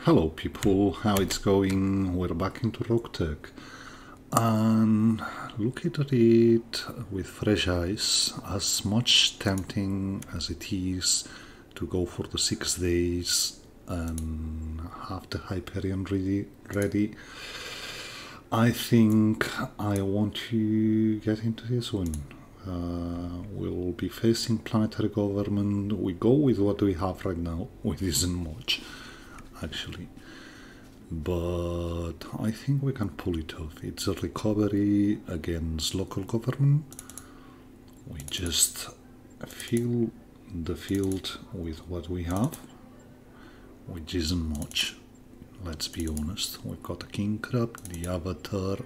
Hello people, how it's going? We're back into Roguetech and looking at it with fresh eyes, as much tempting as it is to go for the 6 days and have the Hyperion ready, I think I want to get into this one. We'll be facing planetary government. We go with what we have right now, which isn't much actually, but I think we can pull it off. It's a recovery against local government. We just fill the field with what we have, which isn't much. Let's be honest. We've got the King Crab, the Avatar,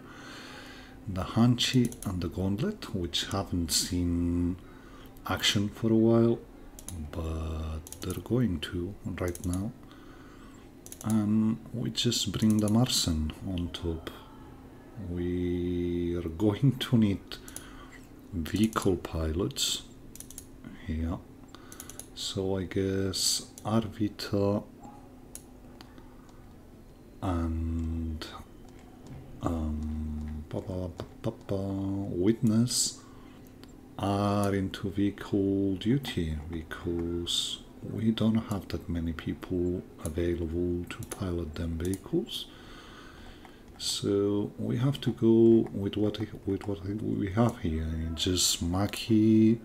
the Hanchi and the Gauntlet, which haven't seen action for a while, but they're going to right now. And we just bring the Marsen on top. We are going to need vehicle pilots here, so I guess Arvita and Witness are into vehicle duty because we don't have that many people available to pilot them vehicles, so we have to go with what we have here. It's just Maki,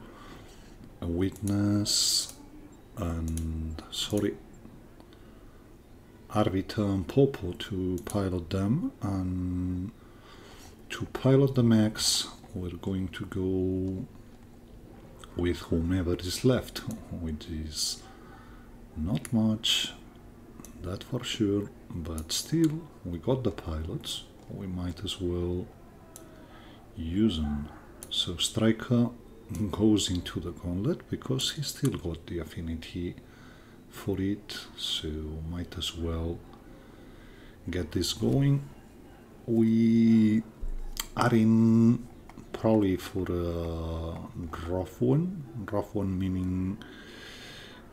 a Witness, and Arvita and Popo to pilot them, and to pilot the mechs we're going to go with whomever is left, which is not much, that for sure, but still we got the pilots, we might as well use them. So Striker goes into the Gauntlet because he still got the affinity for it, so might as well get this going. We are in probably for a rough one meaning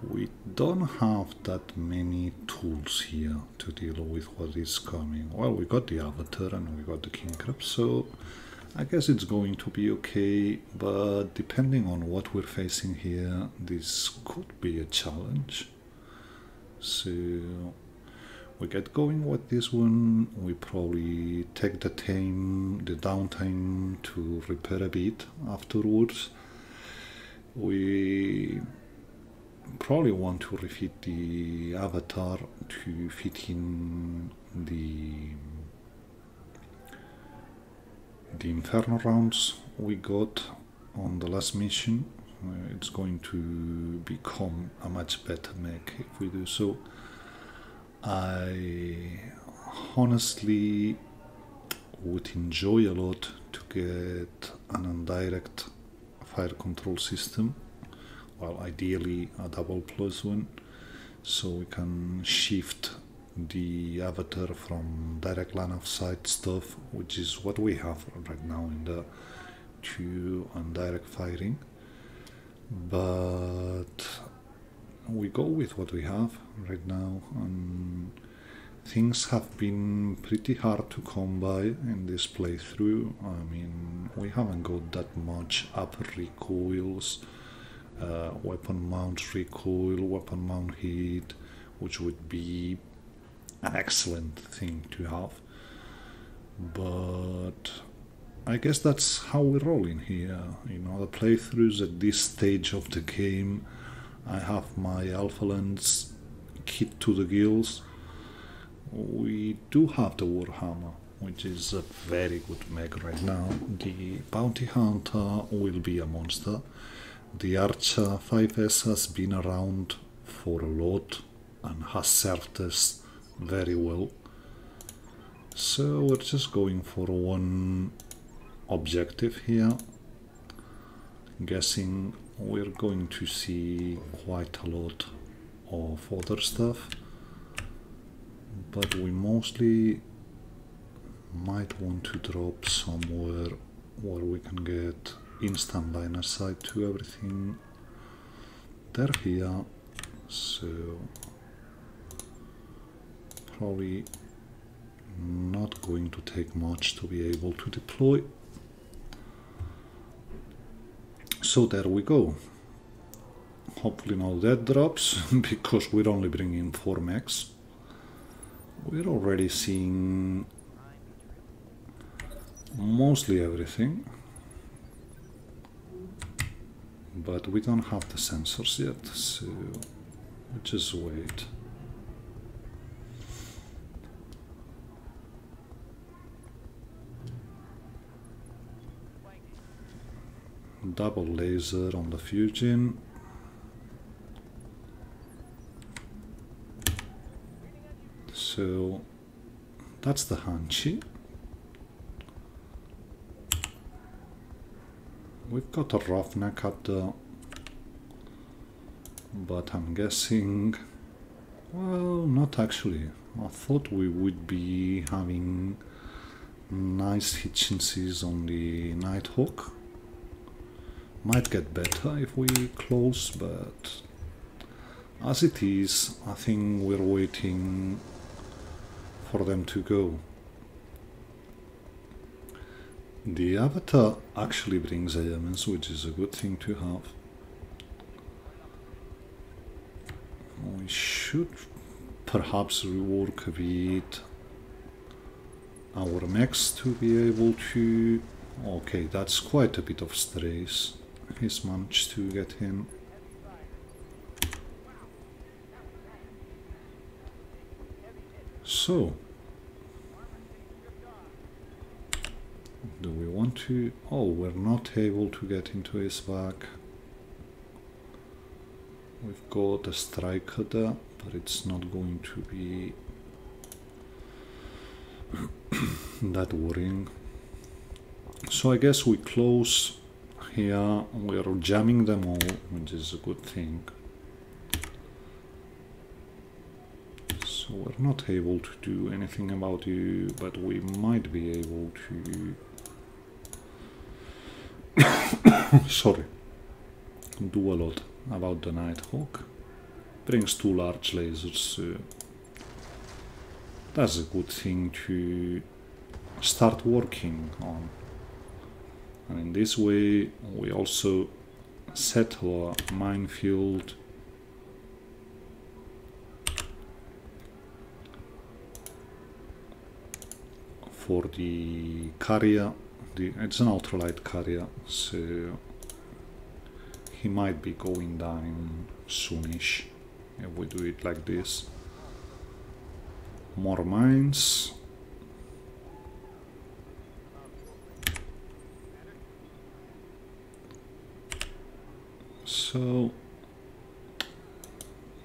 we don't have that many tools here to deal with what is coming. Well, we got the Avatar and we got the King Crab, so I guess it's going to be okay, but depending on what we're facing here, this could be a challenge. So we get going with this one. We probably take the downtime to repair a bit afterwards. We probably want to refit the Avatar to fit in the Inferno rounds we got on the last mission. It's going to become a much better mech if we do so. I honestly would enjoy a lot to get an indirect fire control system, well, ideally a double plus one, so we can shift the Avatar from direct line of sight stuff, which is what we have right now in the to indirect firing, but we go with what we have right now, and things have been pretty hard to come by in this playthrough. I mean, we haven't got that much upper recoils, weapon mount recoil, weapon mount hit, which would be an excellent thing to have, but I guess that's how we roll in here. You know, the playthroughs at this stage of the game, I have my Alpha Lens kit to the gills. We do have the Warhammer, which is a very good mech right now. The Bounty Hunter will be a monster. The Archer 5S has been around for a lot and has served us very well. So we're just going for one objective here. Guessing we're going to see quite a lot of other stuff, but we mostly might want to drop somewhere where we can get instant line of sight to everything. They're here, so probably not going to take much to be able to deploy. So there we go. Hopefully no death drops, because we're only bringing 4 mechs. We're already seeing mostly everything, but we don't have the sensors yet, so we'll just wait. Double laser on the Fujin. So that's the Hanchi. We've got a Roughneck up there, but I'm guessing, well, not actually. I thought we would be having nice efficiencies on the Nighthawk. Might get better if we close, but as it is, I think we're waiting for them to go. The Avatar actually brings elements, which is a good thing to have. We should perhaps rework a bit our mechs to be able to... Okay, that's quite a bit of strays. He's managed to get him. So, do we want to... Oh, we're not able to get into his back. We've got a striker there, but it's not going to be that worrying. So I guess we close here. We're jamming them all, which is a good thing. So we're not able to do anything about you, but we might be able to sorry, do a lot about the Nighthawk. Brings 2 large lasers, so that's a good thing to start working on. And in this way we also set our minefield for the carrier. It's an ultralight carrier, so he might be going down soonish if we do it like this. More mines. So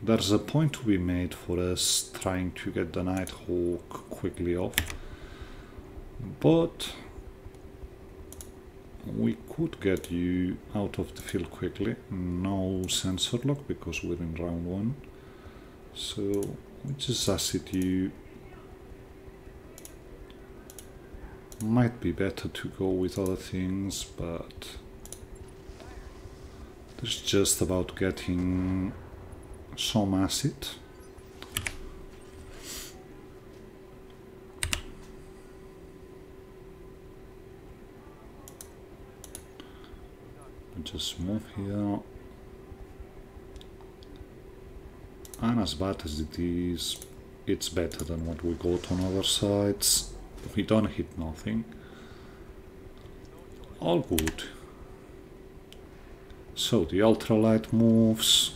there's a point to be made for us trying to get the Nighthawk quickly off, but we could get you out of the field quickly. No sensor lock because we're in round 1, so we just acid you. Might be better to go with other things, but it's just about getting some acid. Just move here, and as bad as it is, it's better than what we got on other sides. We don't hit nothing. All good. So the ultralight moves.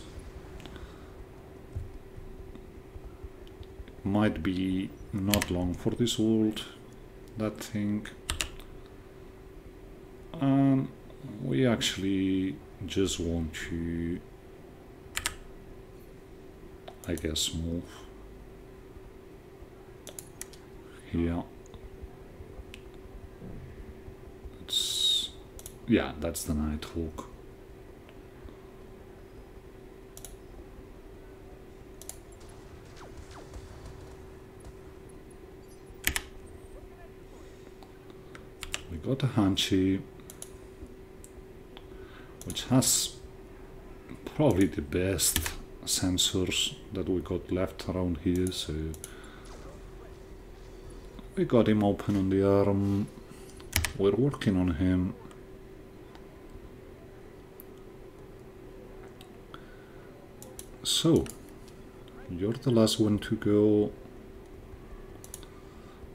Might be not long for this world, that thing. And we actually just want to, I guess, move here. It's, yeah, that's the Nighthawk. We got a Hanchi, which has probably the best sensors that we got left around here, so we got him open on the arm. We're working on him. So, you're the last one to go.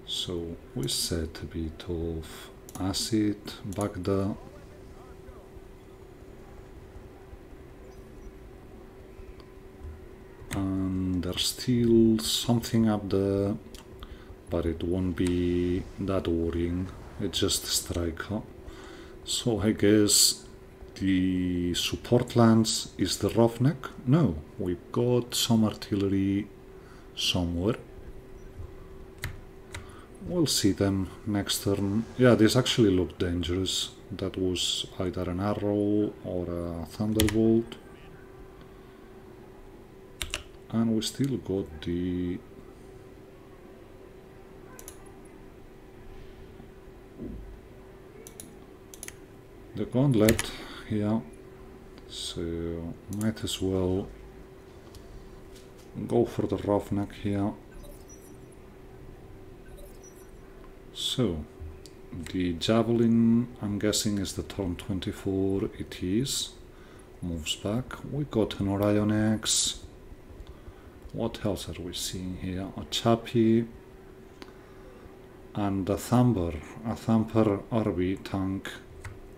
So we set a bit of acid back there. And there's still something up there, but it won't be that worrying. It's just a striker. So I guess the support lance is the roughneck. No, we've got some artillery somewhere. We'll see them next turn. Yeah, this actually looked dangerous. That was either an arrow or a thunderbolt. And we still got the gauntlet here, so might as well go for the roughneck here. So the javelin, I'm guessing, is the turn 24. It is. Moves back. We got an Orion X. What else are we seeing here? A Chappie and a Thumper RB tank,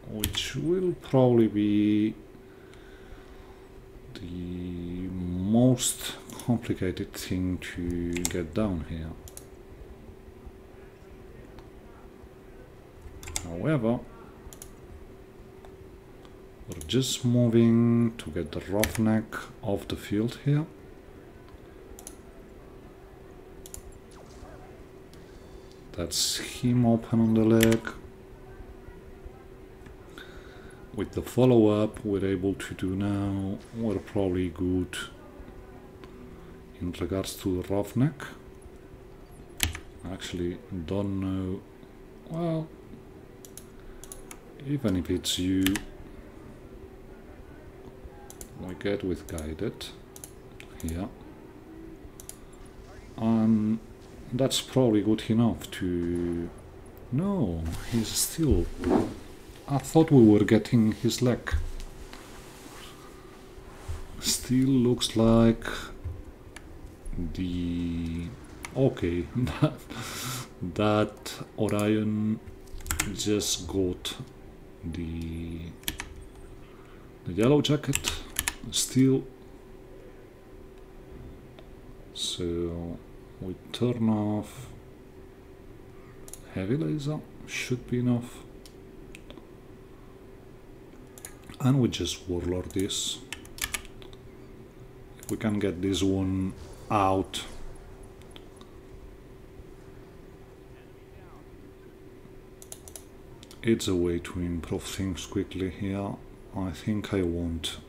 which will probably be the most complicated thing to get down here. However, we're just moving to get the roughneck off the field here. That's him open on the leg. With the follow-up we're able to do now, we're probably good in regards to the roughneck. Actually, don't know. Well, even if it's you, we get with guided here. And that's probably good enough to... No, he's still... I thought we were getting his leg. Still looks like the... Okay, that Orion just got the yellow jacket still. So we turn off heavy laser, should be enough. And we just warlord this. If we can get this one out, it's a way to improve things quickly here. I think I want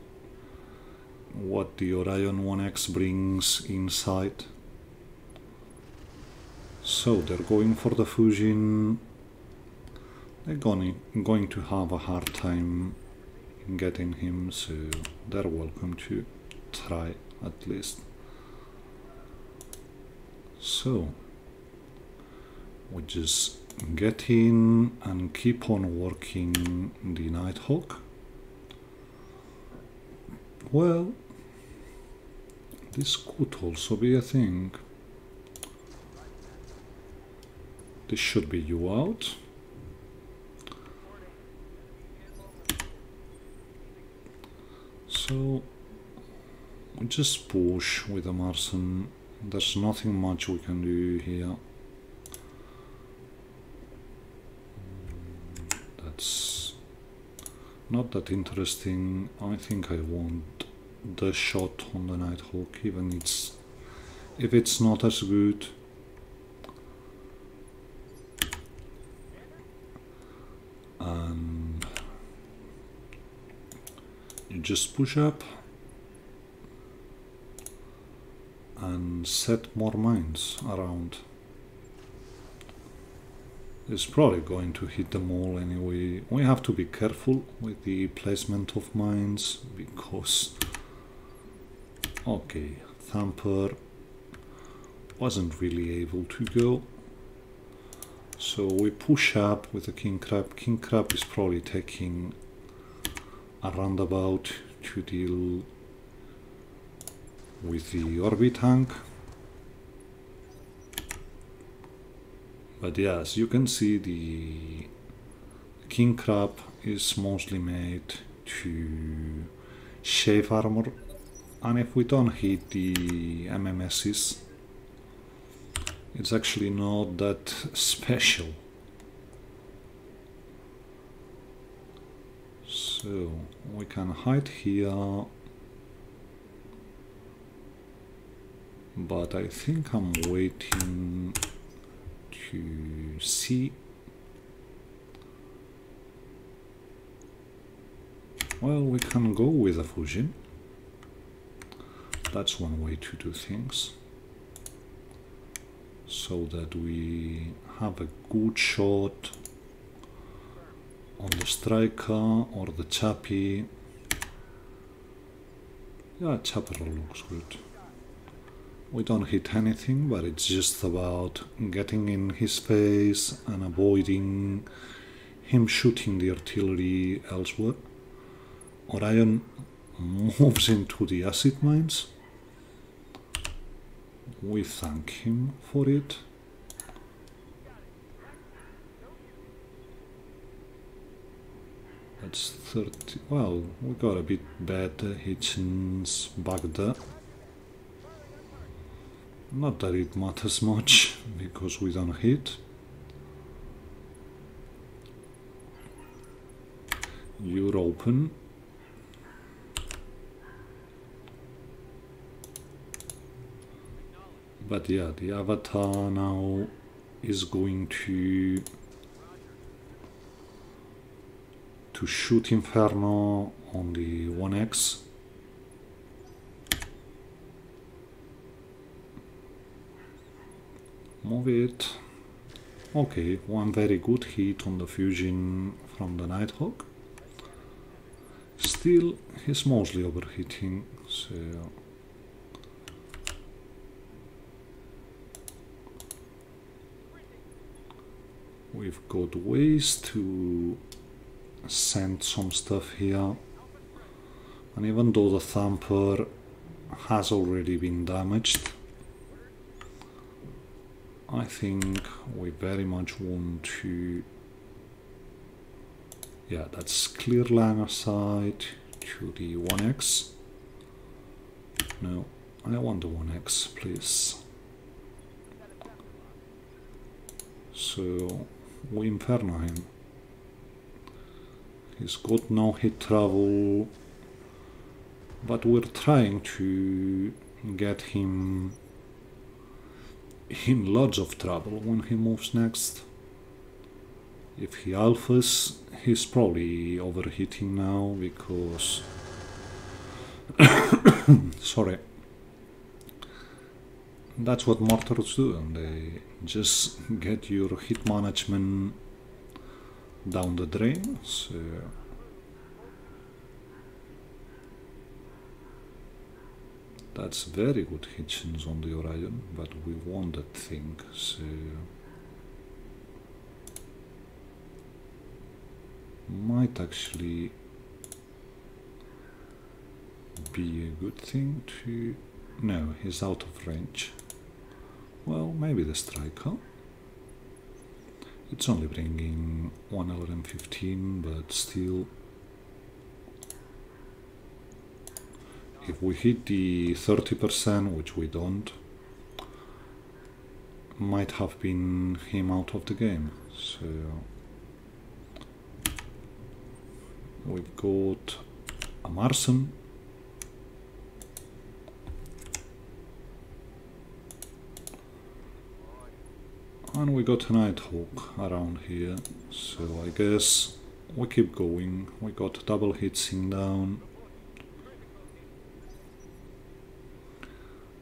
what the Orion 1X brings inside. So they're going for the Fujin. They're going to have a hard time getting him, so they're welcome to try at least. So we just get in and keep on working the Nighthawk. Well, this could also be a thing. This should be you out. So we just push with the Marson. There's nothing much we can do here. That's not that interesting. I think I want the shot on the Nighthawk, even if it's not as good. And you just push up and set more mines around. It's probably going to hit them all anyway. We have to be careful with the placement of mines because... Okay, Thumper wasn't really able to go. So we push up with the king crab. King crab is probably taking a roundabout to deal with the orbit tank. But yeah, as you can see, the king crab is mostly made to shave armor, and if we don't hit the MMSs, it's actually not that special. So we can hide here, but I think I'm waiting to see. Well, we can go with a fusion. That's one way to do things, so that we have a good shot on the striker or the chappy. Yeah, chopper looks good. We don't hit anything, but it's just about getting in his face and avoiding him shooting the artillery elsewhere. Orion moves into the acid mines. We thank him for it. That's 30. Well, we got a bit better Hitchens back there. Not that it matters much, because we don't hit. You're open. But yeah, the avatar now is going to shoot Inferno on the 1x. Move it. Okay, one very good hit on the fusion from the Nighthawk. Still, he's mostly overheating, so we've got ways to send some stuff here, and even though the thumper has already been damaged, I think we very much want to, yeah, that's clear line of sight to the 1x. No, I want the 1x, please. So we Inferno him. He's got no hit travel, but we're trying to get him in lots of trouble when he moves next. If he alphas, he's probably overheating now because sorry, that's what mortars do, and they just get your hit management down the drain. So that's very good Hitchens on the Orion, but we want that thing, so might actually be a good thing to... No, he's out of range. Well, maybe the striker. It's only bringing 115, but still, if we hit the 30%, which we don't, might have been him out of the game. So we've got a Marson. And we got a Nighthawk around here, so I guess we keep going. We got double hits in down.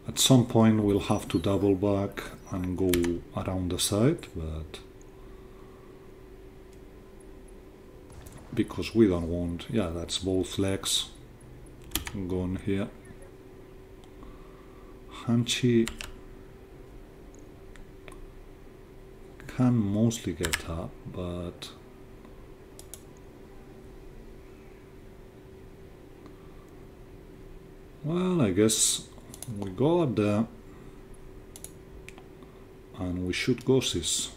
At some point we'll have to double back and go around the side, but because we don't want... Yeah, that's both legs gone here. Hanchi can mostly get up, but well, I guess we go up there and we shoot ghosts.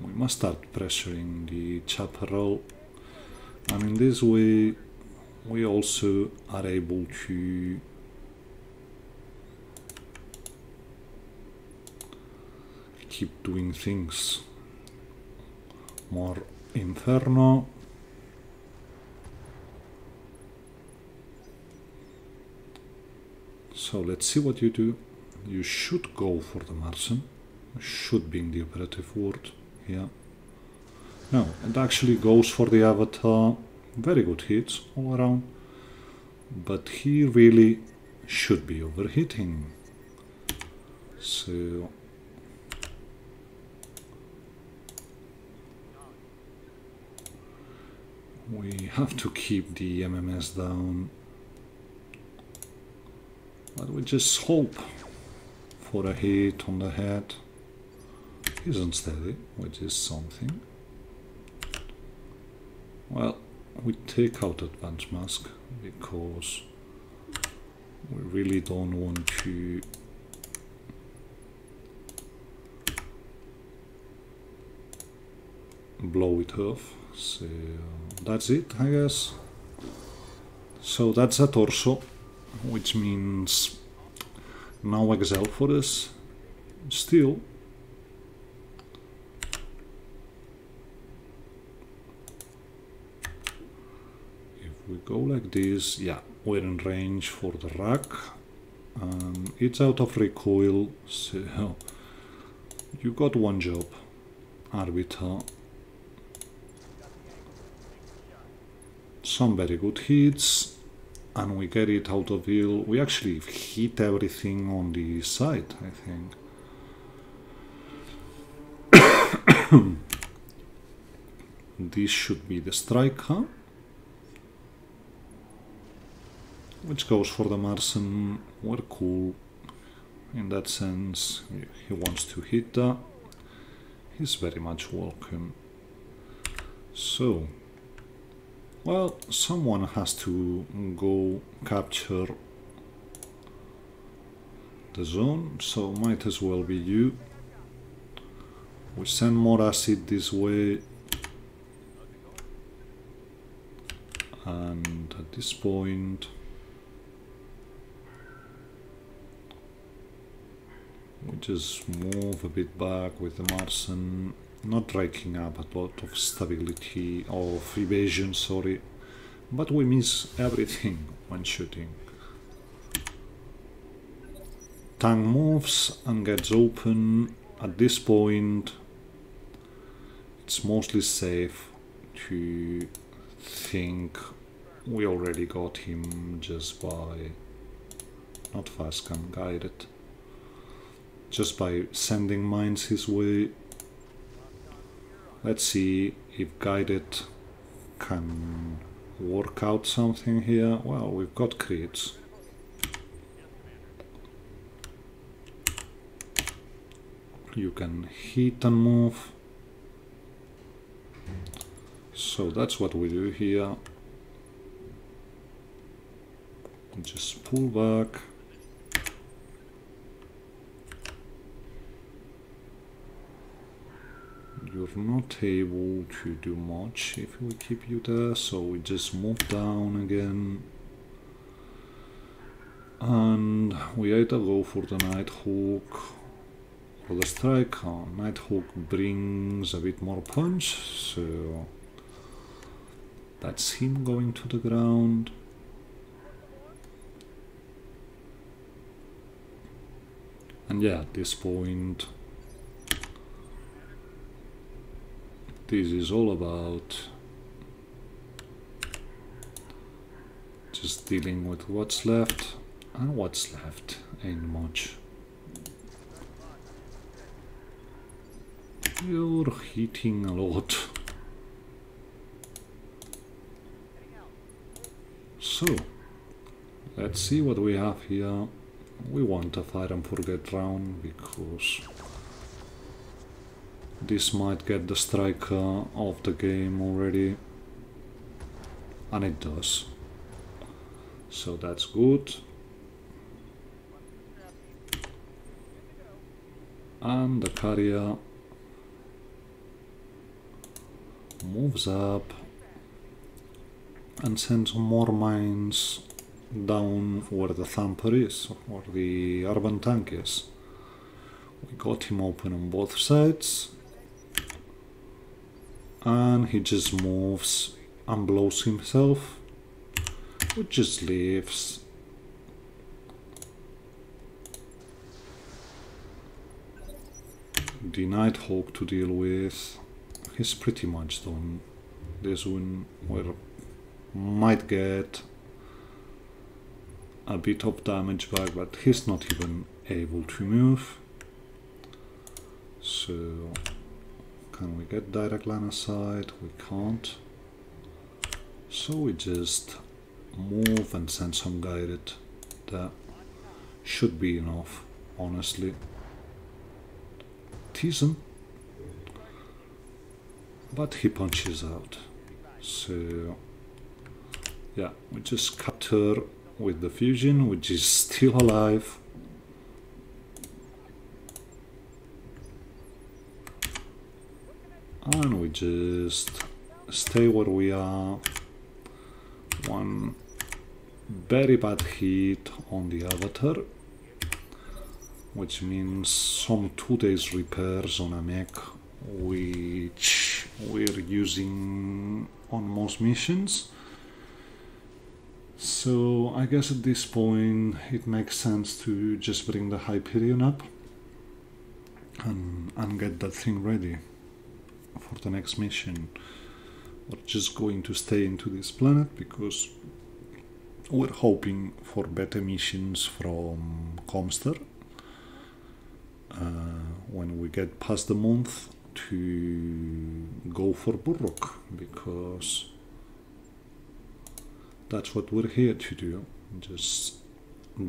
We must start pressuring the chaparral, and in this way we also are able to keep doing things. More Inferno. So let's see what you do. You should go for the Martian. Should be in the operative word here. No, it actually goes for the Avatar. Very good hits all around. But he really should be overhitting. So we have to keep the MMS down. But we just hope for a hit on the head. He's unsteady, which is something. Well, we take out Advanced Mask because we really don't want to blow it off. So that's it, I guess. So that's a torso, which means no Excel for us. Still, if we go like this, yeah, we're in range for the rack. It's out of recoil, so you got one job, Arbiter. Some very good hits, and we get it out of heal. We actually hit everything on the side, I think. This should be the striker, which goes for the Martian. We're cool in that sense. He wants to hit that. He's very much welcome. So, well, someone has to go capture the zone, so might as well be you. We send more acid this way, and at this point we just move a bit back with the Martian, not raking up a lot of stability, of evasion, sorry, but we miss everything when shooting. Tank moves and gets open. At this point it's mostly safe to think we already got him just by, not fast cam, guided, just by sending mines his way. Let's see if guided can work out something here. Well, we've got crits. You can hit and move. So that's what we do here. Just pull back. You're not able to do much if we keep you there, so we just move down again. And we either go for the Nighthawk or the striker. Nighthawk brings a bit more punch, so that's him going to the ground. And yeah, at this point this is all about just dealing with what's left, and what's left ain't much. You're hitting a lot. So let's see what we have here. we want a fire and forget round because this might get the striker of the game already, and it does, so that's good. And the carrier moves up and sends more mines down where the thumper is, or the urban tank is. We got him open on both sides, and he just moves and blows himself, which just leaves the Nighthawk to deal with. He's pretty much done. This one might get a bit of damage back, but he's not even able to move. So can we get direct line of sight? We can't. So we just move and send some guided. That should be enough, honestly. It isn't, but he punches out. So yeah, we just capture with the fusion, which is still alive. And we just stay where we are. One very bad hit on the avatar, which means some 2 days repairs on a mech, which we're using on most missions. So I guess at this point it makes sense to just bring the Hyperion up and get that thing ready for the next mission. We're just going to stay into this planet because we're hoping for better missions from Comster when we get past the month to go for Burrock, because that's what we're here to do. Just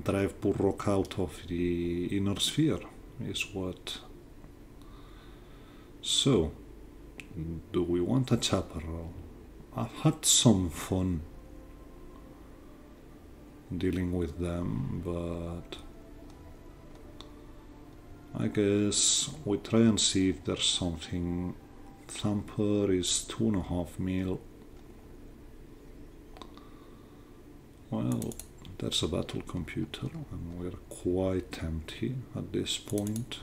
drive Burrock out of the inner sphere is what. So, do we want a chaparral? I've had some fun dealing with them, but I guess we try and see if there's something. Thumper is 2.5 mil. Well, there's a battle computer and we're quite empty at this point.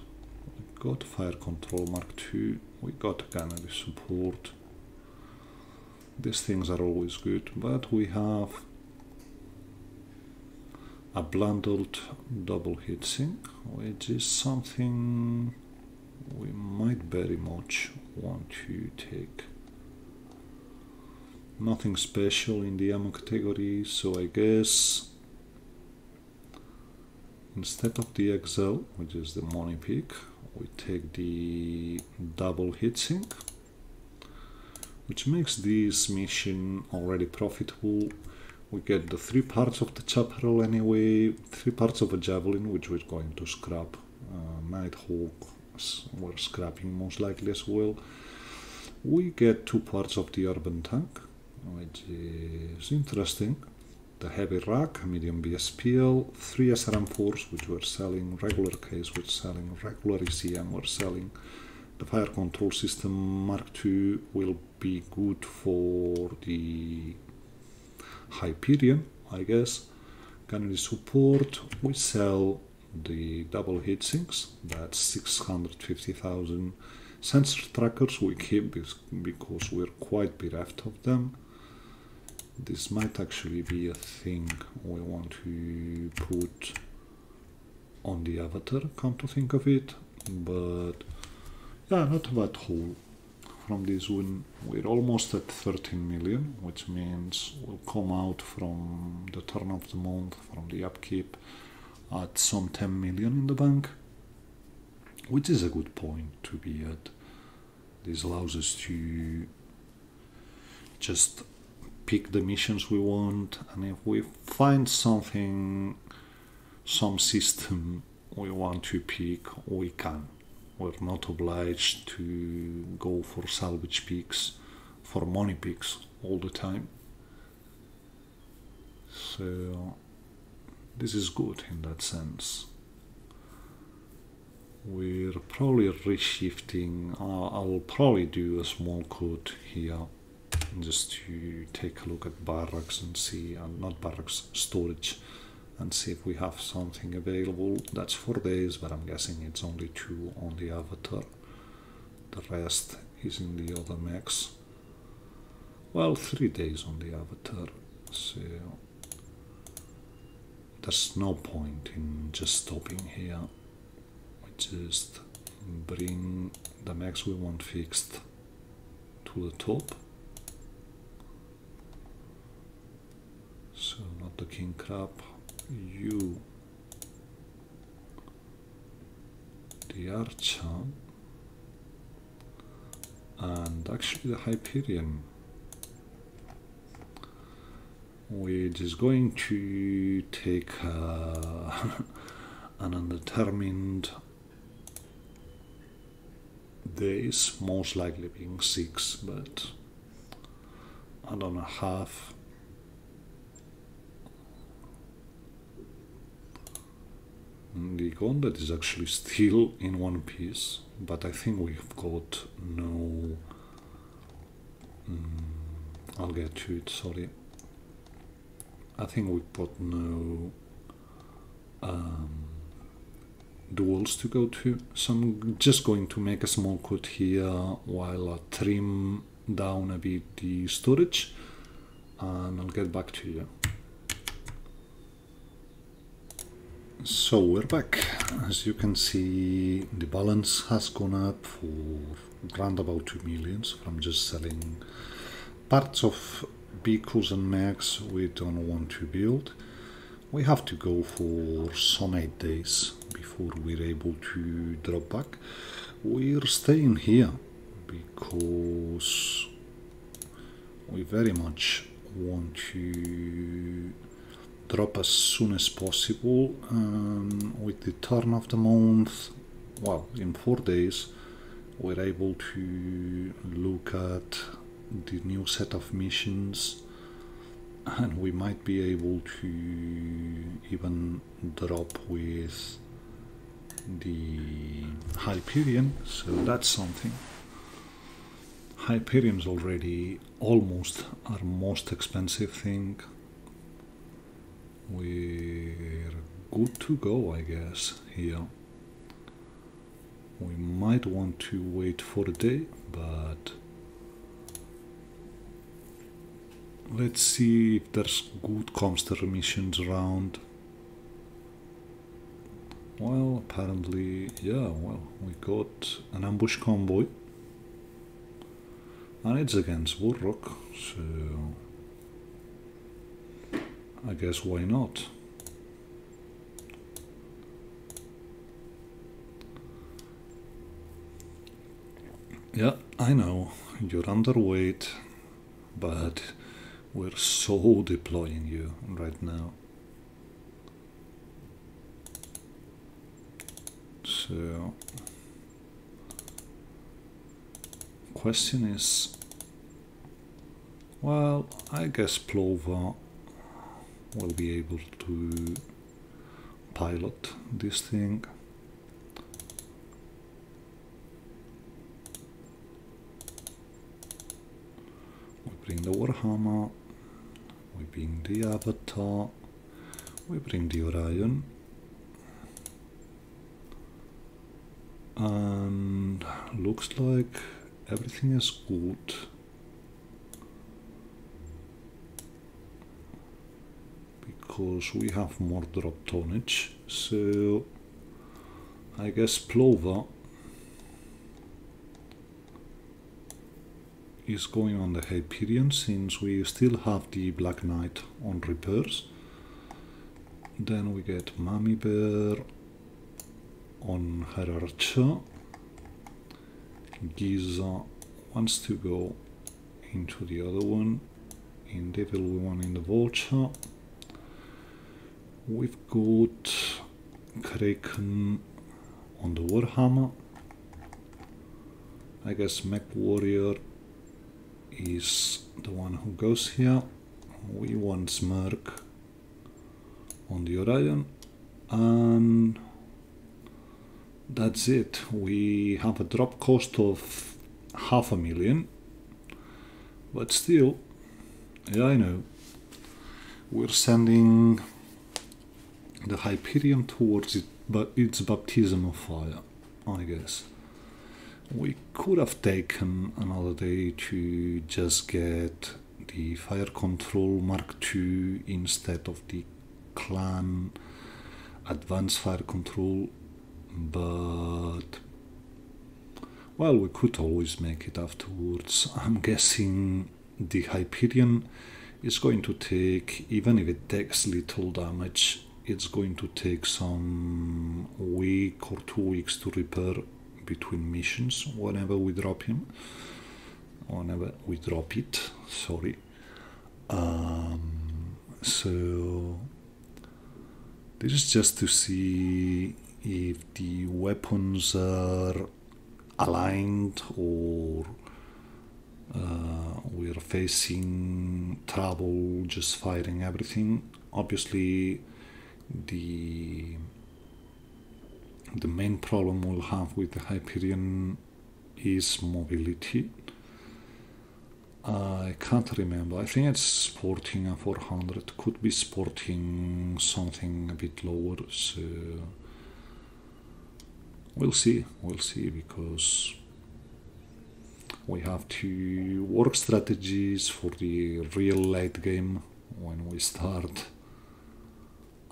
We got Fire Control Mark II, we got Canary support. These things are always good, but we have a bundled double heatsink, which is something we might very much want to take. Nothing special in the ammo category, so I guess instead of the XL, which is the money pick, we take the double heatsink, which makes this mission already profitable. We get the 3 parts of the chaparral anyway, 3 parts of a javelin, which we're going to scrap. Nighthawk we're scrapping most likely as well. We get 2 parts of the urban tank, which is interesting. The heavy rack, medium BSPL, 3 SRM4s, which we're selling, regular case, we're selling, regular ECM, we're selling. The fire control system Mark II will be good for the Hyperion, I guess. Canary support, we sell the double heatsinks, that's 650,000. Sensor trackers we keep because we're quite bereft of them. This might actually be a thing we want to put on the avatar, come to think of it, but yeah, not a bad haul. From this one, we're almost at 13 million, which means we'll come out from the turn of the month, from the upkeep, at some 10 million in the bank, which is a good point to be at. This allows us to just pick the missions we want, and if we find something some system we want to pick, we can. We're not obliged to go for salvage picks, for money picks all the time. So this is good in that sense. We're probably reshifting. I'll probably do a small cut here just to take a look at barracks and see, not barracks, storage, and see if we have something available. That's 4 days, but I'm guessing it's only 2 on the avatar. The rest is in the other mechs. Well, 3 days on the avatar, so there's no point in just stopping here. We just bring the mechs we want fixed to the top. So not the king crab. You, the archer, and actually the Hyperion, which is going to take an undetermined days, most likely being 6, but I don't know, half. The gauntlet is actually still in one piece, but I think we've got no... I'll get to it, sorry. I think we've got no duels to go to, so I'm just going to make a small cut here while I trim down a bit the storage, and I'll get back to you. So we're back. As you can see, the balance has gone up for around about 2 million from just selling parts of vehicles and mechs we don't want to build. We have to go for some 8 days before we're able to drop back. We're staying here because we very much want to drop as soon as possible. With the turn of the month, well, in 4 days we're able to look at the new set of missions, and we might be able to even drop with the Hyperion, so that's something. Hyperion's already almost our most expensive thing. We're good to go, I guess, here. We might want to wait for a day, but let's see if there's good Comster missions around. Well, apparently, yeah, well, we got an ambush convoy, and it's against Warrock, so I guess why not? Yeah, I know, you're underweight, but we're so deploying you right now. So, question is, well, I guess Plover will be able to pilot this thing. We bring the Warhammer, we bring the Avatar, we bring the Orion, and looks like everything is good. Because we have more drop tonnage, so I guess Plover is going on the Hyperion, since we still have the Black Knight on repairs. Then we get Mummy Bear on her Archer. Giza wants to go into the other one. In Devil we want in the Vulture. We've got Kraken on the Warhammer. I guess Mech Warrior is the one who goes here. We want Smirk on the Orion, and that's it. We have a drop cost of 500,000, but still, yeah, I know. We're sending the Hyperion towards it, but its baptism of fire, I guess. We could have taken another day to just get the Fire Control Mark II instead of the Clan Advanced Fire Control, but well, we could always make it afterwards. I'm guessing the Hyperion is going to take, even if it takes little damage, it's going to take some week or 2 weeks to repair between missions whenever we drop him, whenever we drop it, sorry. So this is just to see if the weapons are aligned or we're facing trouble just firing everything. Obviously the main problem we'll have with the Hyperion is mobility. I can't remember. I think it's sporting a 400. Could be sporting something a bit lower. So we'll see. We'll see, because we have to work strategies for the real late game when we start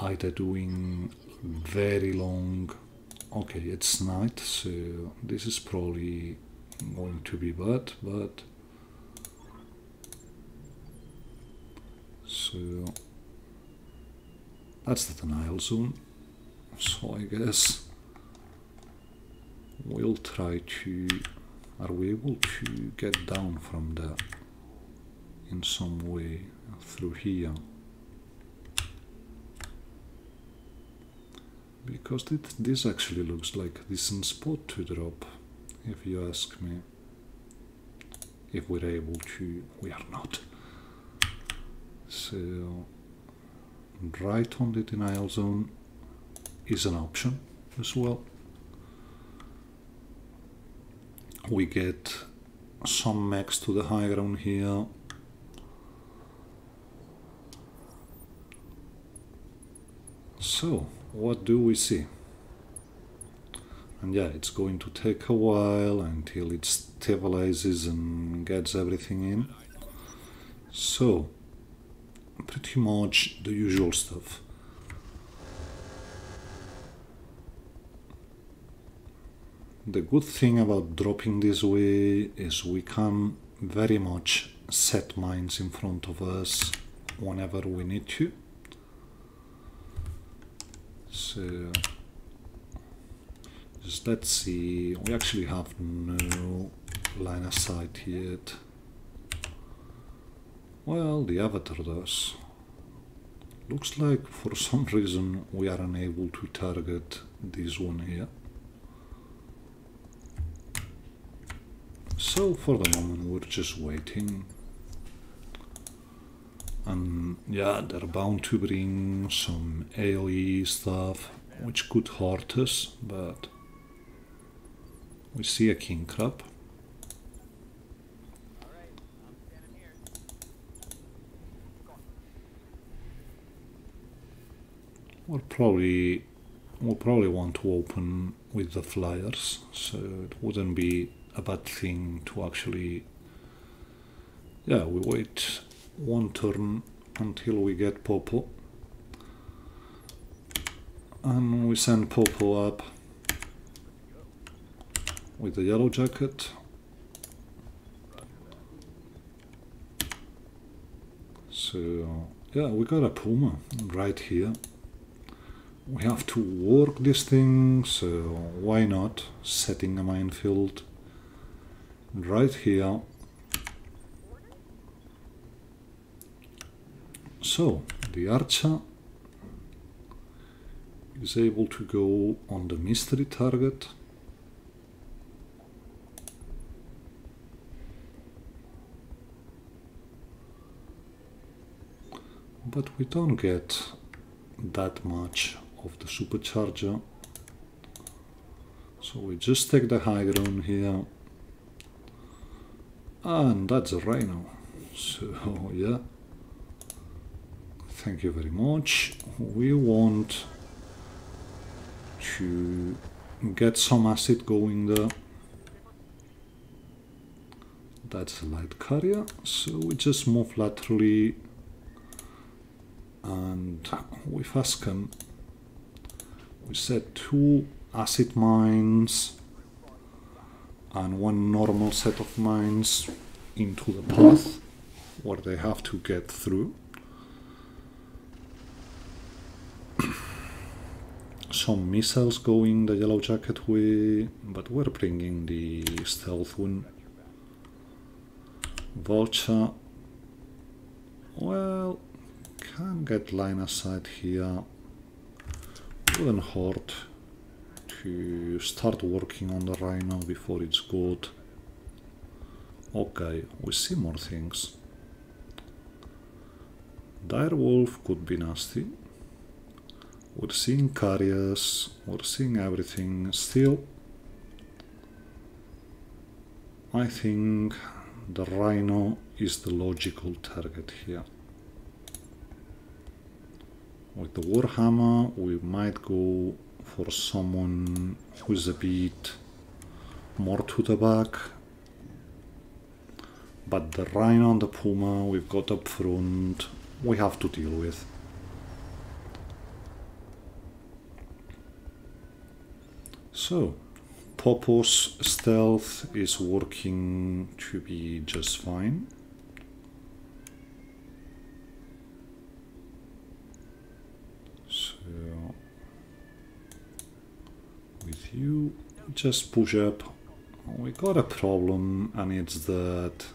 either doing very long. Okay, it's night, so this is probably going to be bad, but so that's the denial zone. So I guess we'll try to, are we able to get down from there in some way through here? Because this actually looks like a decent spot to drop, if you ask me. If we're able to, we are not. So right on the denial zone is an option as well. We get some mechs to the high ground here. So what do we see? And yeah, it's going to take a while until it stabilizes and gets everything in. So pretty much the usual stuff. The good thing about dropping this way is we can very much set mines in front of us whenever we need to. So just let's see, we actually have no line of sight yet. Well, the avatar does. Looks like for some reason we are unable to target this one here. So for the moment we're just waiting. And yeah, they're bound to bring some AoE stuff, which could hurt us, but we see a king crab. We'll probably want to open with the flyers, so it wouldn't be a bad thing to actually, yeah, we wait one turn until we get Popo, and we send Popo up with the yellow jacket. So yeah, we got a Puma right here. We have to work this thing, so why not setting a minefield right here. So the archer is able to go on the mystery target. But we don't get that much of the supercharger. So we just take the high ground here. And that's a rhino. So yeah. Thank you very much. We want to get some acid going there. That's a light carrier, so we just move laterally, and with Ascan we set 2 acid mines and 1 normal set of mines into the path where they have to get through. Some missiles going the yellow jacket way, but we're bringing the stealth one. Vulture, well, can get line of sight here. Wouldn't hurt to start working on the rhino before it's good. Okay, we see more things. Direwolf could be nasty. We're seeing carriers, we're seeing everything. Still, I think the rhino is the logical target here. With the Warhammer, we might go for someone who's a bit more to the back. But the rhino and the puma we've got up front, we have to deal with. So, Popo's stealth is working to be just fine. So, with you, just push up. We got a problem, and it's that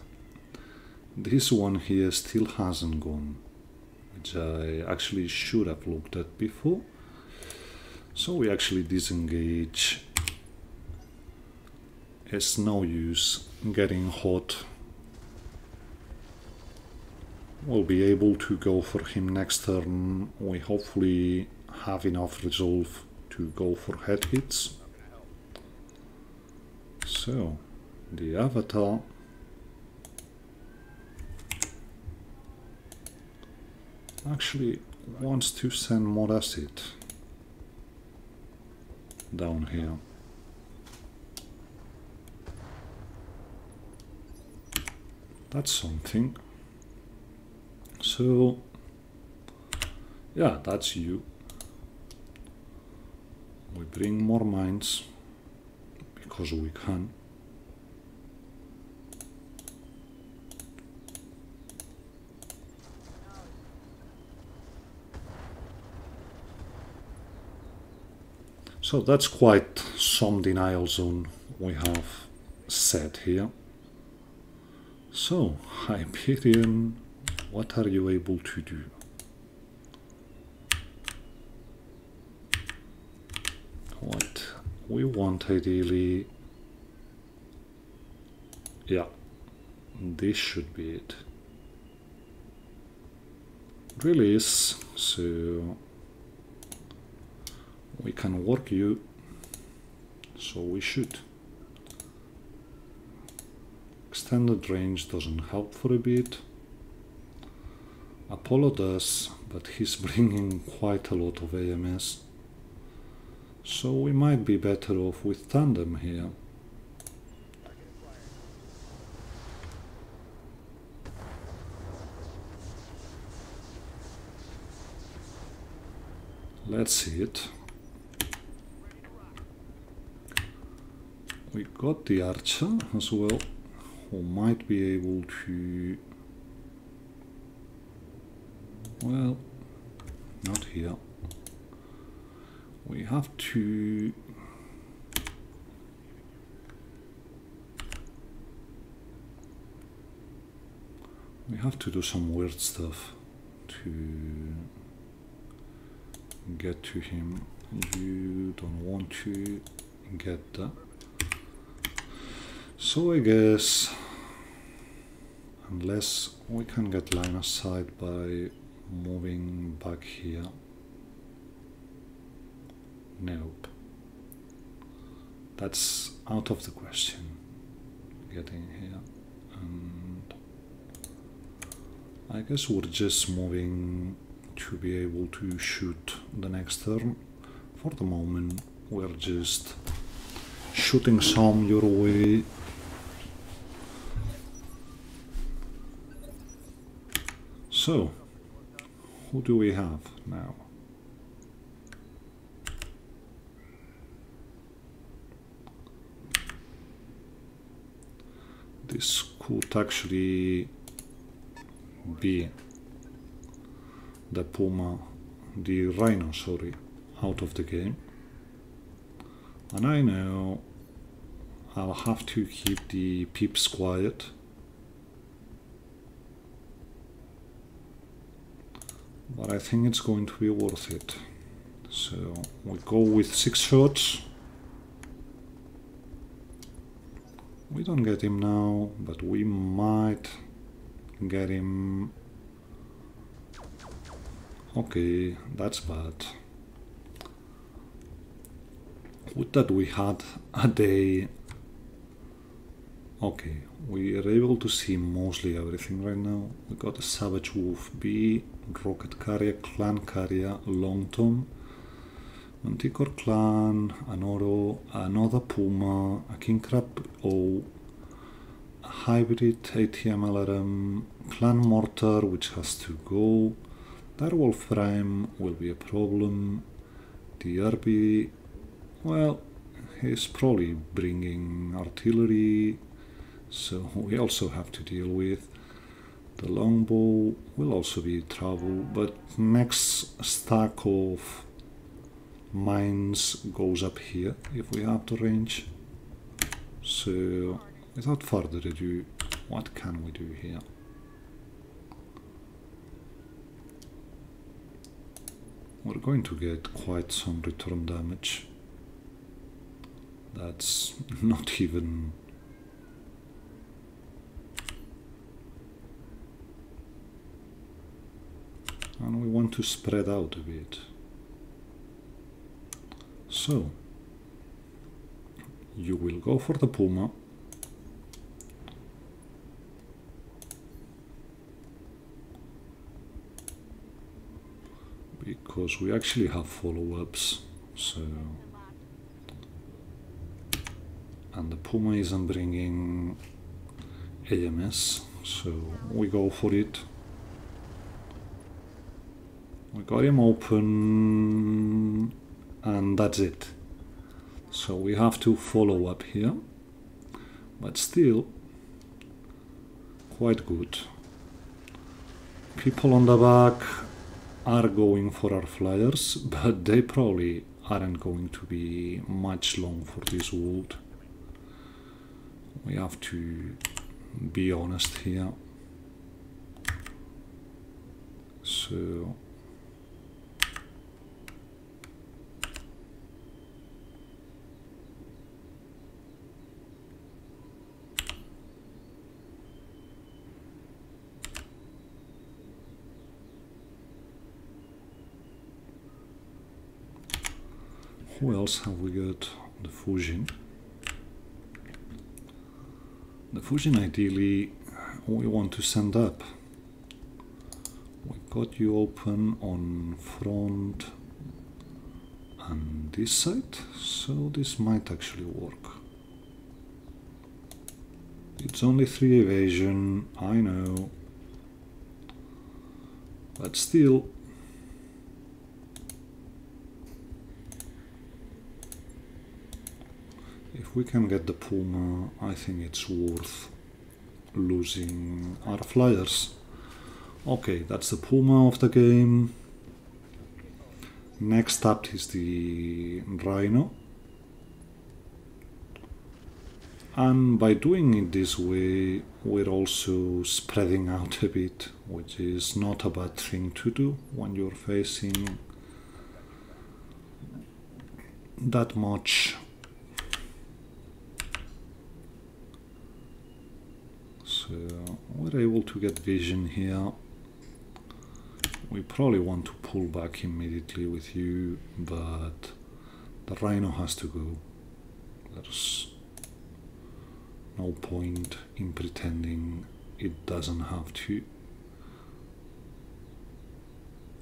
this one here still hasn't gone, which I actually should have looked at before. So we actually disengage. It's no use getting hot. We'll be able to go for him next turn. We hopefully have enough resolve to go for head hits. So, the avatar actually wants to send more acid down here. That's something. So, yeah, that's you. We bring more mines because we can. So that's quite some denial zone we have set here. So, Hyperion, what are you able to do? What we want ideally, yeah, this should be it. Release, so we can work you, so we should. Extended range doesn't help for a bit. Apollo does, but he's bringing quite a lot of AMS. So we might be better off with tandem here. Let's see it. We got the archer as well, who might be able to... Well, not here. We have to... We have to do some weird stuff to get to him. You don't want to get that. So I guess, unless we can get line of sight by moving back here. Nope. That's out of the question, getting here. And I guess we're just moving to be able to shoot the next turn. For the moment, we're just shooting some your way. So, who do we have now? This could actually be the rhino, sorry, out of the game. And I know I'll have to keep the peeps quiet. But I think it's going to be worth it. So we go with 6 shots. We don't get him now, but we might get him. Okay, that's bad. Would that we had a day. Okay, we are able to see mostly everything right now. We got a Savage Wolf B, Rocket Carrier, Clan Carrier, Long Tom, Manticore Clan, an Oro, another Puma, a King Crab O, a Hybrid ATM LRM, Clan Mortar, which has to go, Direwolf Prime will be a problem, the RB, well, he's probably bringing artillery, so we also have to deal with. The longbow will also be trouble, but next stack of mines goes up here if we have the range. So without further ado, what can we do here? We're going to get quite some return damage. That's not even... And we want to spread out a bit. So, you will go for the Puma. Because we actually have follow-ups, so... And the Puma isn't bringing AMS, so we go for it. We got him open, and that's it. So we have to follow up here, but still quite good. People on the back are going for our flyers, but they probably aren't going to be much long for this wood. We have to be honest here. So who else have we got? The Fujin. The Fujin ideally we want to send up. We got you open on front and this side, so this might actually work. It's only 3 evasion, I know, but still. If we can get the Puma, I think it's worth losing our flyers. Okay, that's the Puma of the game. Next up is the Rhino. And by doing it this way, we're also spreading out a bit, which is not a bad thing to do when you're facing that much. So we're able to get vision here. We probably want to pull back immediately with you, but the rhino has to go. There's no point in pretending it doesn't have to.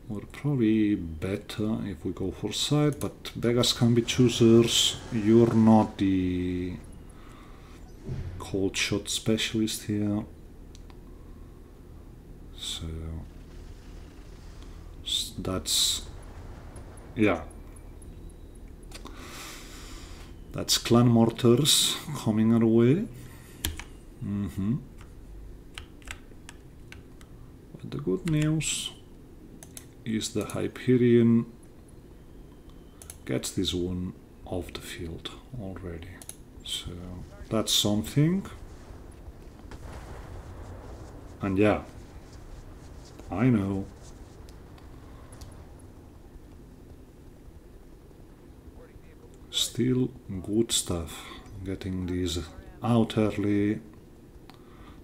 We're probably better if we go for side, but beggars can be choosers. You're not the cold shot specialist here, so that's, yeah, that's clan mortars coming our way. But the good news is the Hyperion gets this one off the field already, so that's something. And yeah, I know, still good stuff getting these out early.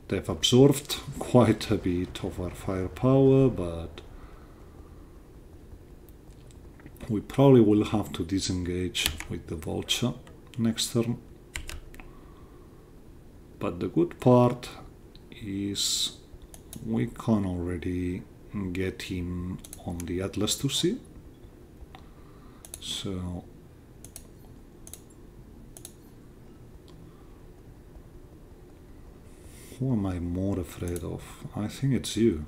They've absorbed quite a bit of our firepower, but we probably will have to disengage with the vulture next turn. But the good part is we can already get in on the Atlas to see. So who am I more afraid of? I think it's you.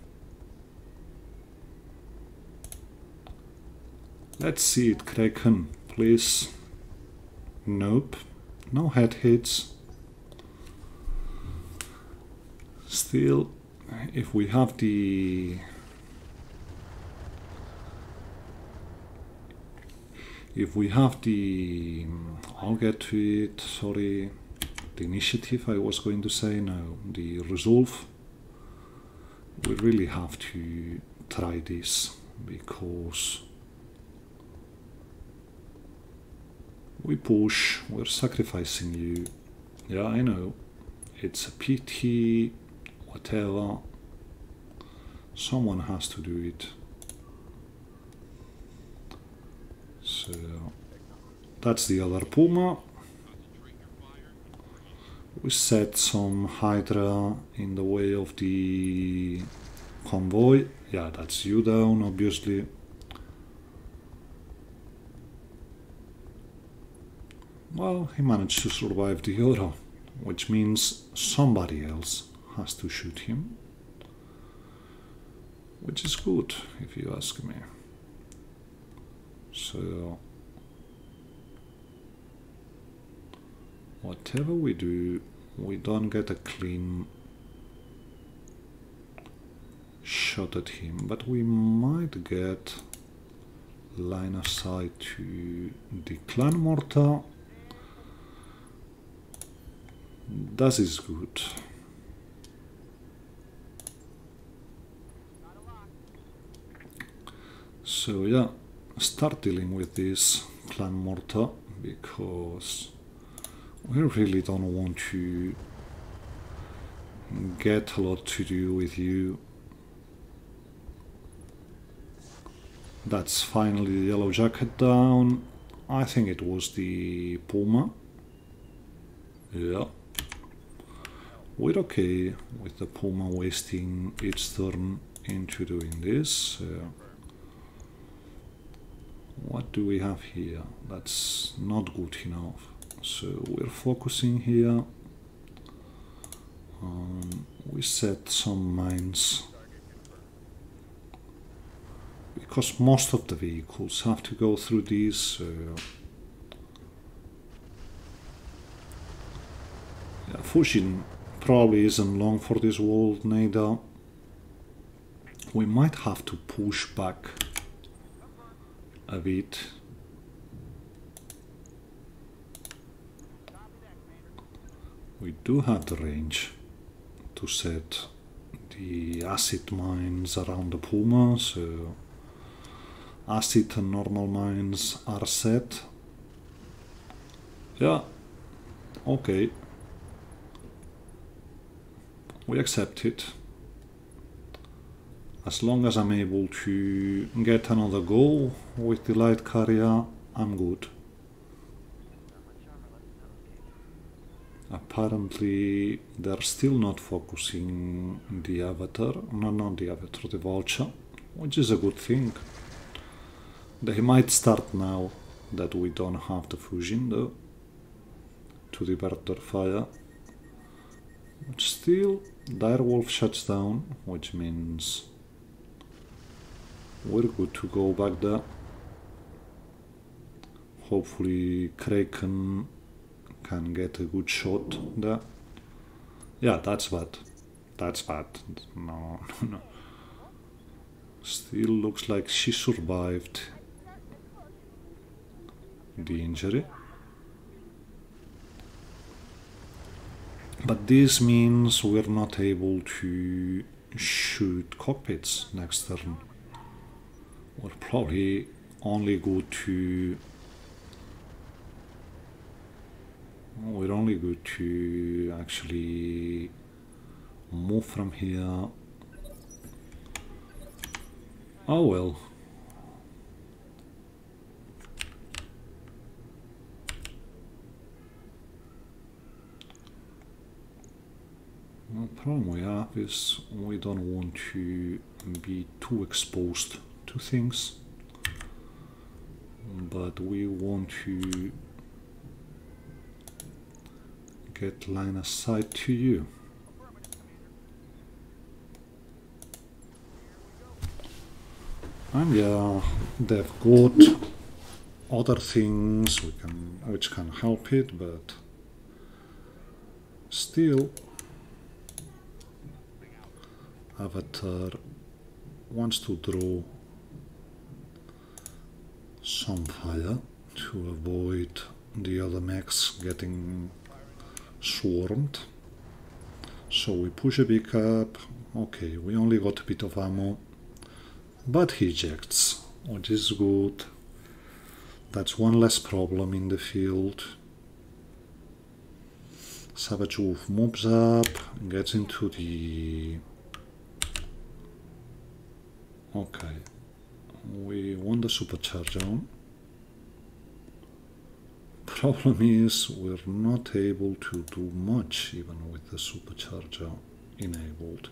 Let's see it, Kraken, please. Nope, no head hits. Still, if we have the... I'll get to it, sorry. The initiative I was going to say, no, the resolve. We really have to try this, because we push, we're sacrificing you. Yeah, I know. It's a pity, whatever. Someone has to do it. So that's the other Puma. We set some Hydra in the way of the convoy. Yeah, that's you down, obviously. Well, he managed to survive the Euro, which means somebody else has to shoot him. Which is good, if you ask me. So whatever we do, we don't get a clean shot at him, but we might get line of sight to the clan mortar. That is good. So yeah, start dealing with this clan mortar, because we really don't want to get a lot to do with you. That's finally the yellow jacket down. I think it was the Puma. Yeah. We're okay with the Puma wasting its turn into doing this. What do we have here? That's not good enough. So we're focusing here. We set some mines, because most of the vehicles have to go through these. Yeah, Fushin probably isn't long for this world neither. We might have to push back a bit. We do have the range to set the acid mines around the Puma, so acid and normal mines are set. Yeah, okay. We accept it. As long as I'm able to get another goal with the light carrier, I'm good. Apparently, they're still not focusing the avatar, no, not the avatar, the vulture, which is a good thing. They might start now that we don't have the fusion though, to divert their fire. But still, Direwolf shuts down, which means we're good to go back there. Hopefully Kraken can get a good shot there. Yeah, that's bad. That's bad. No, no. Still looks like she survived the injury. But this means we're not able to shoot cockpits next turn. We're probably only good to... We're only good to actually move from here. Oh well. The problem we have is we don't want to be too exposed to things, but we want to get line of sight to you. And yeah, they've got other things which can help it, but still Avatar wants to draw some fire to avoid the other mechs getting swarmed. So we push a big up. Okay, we only got a bit of ammo, but he ejects, which is good. That's one less problem in the field. Savage Wolf moves up, gets into the... Okay, we want the supercharger on. Problem is we're not able to do much even with the supercharger enabled.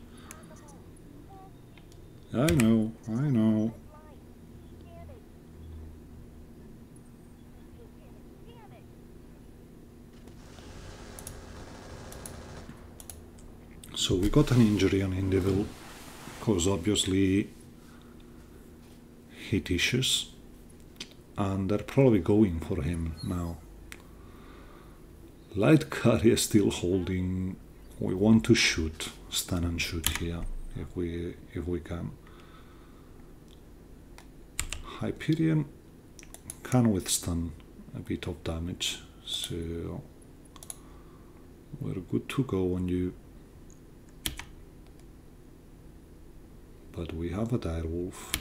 I know, I know. So we got an injury on Indevil because obviously hit issues, and they're probably going for him now. Light carrier still holding. We want to shoot, stun and shoot here if we can. Hyperion can withstand a bit of damage, so we're good to go on you. But we have a direwolf,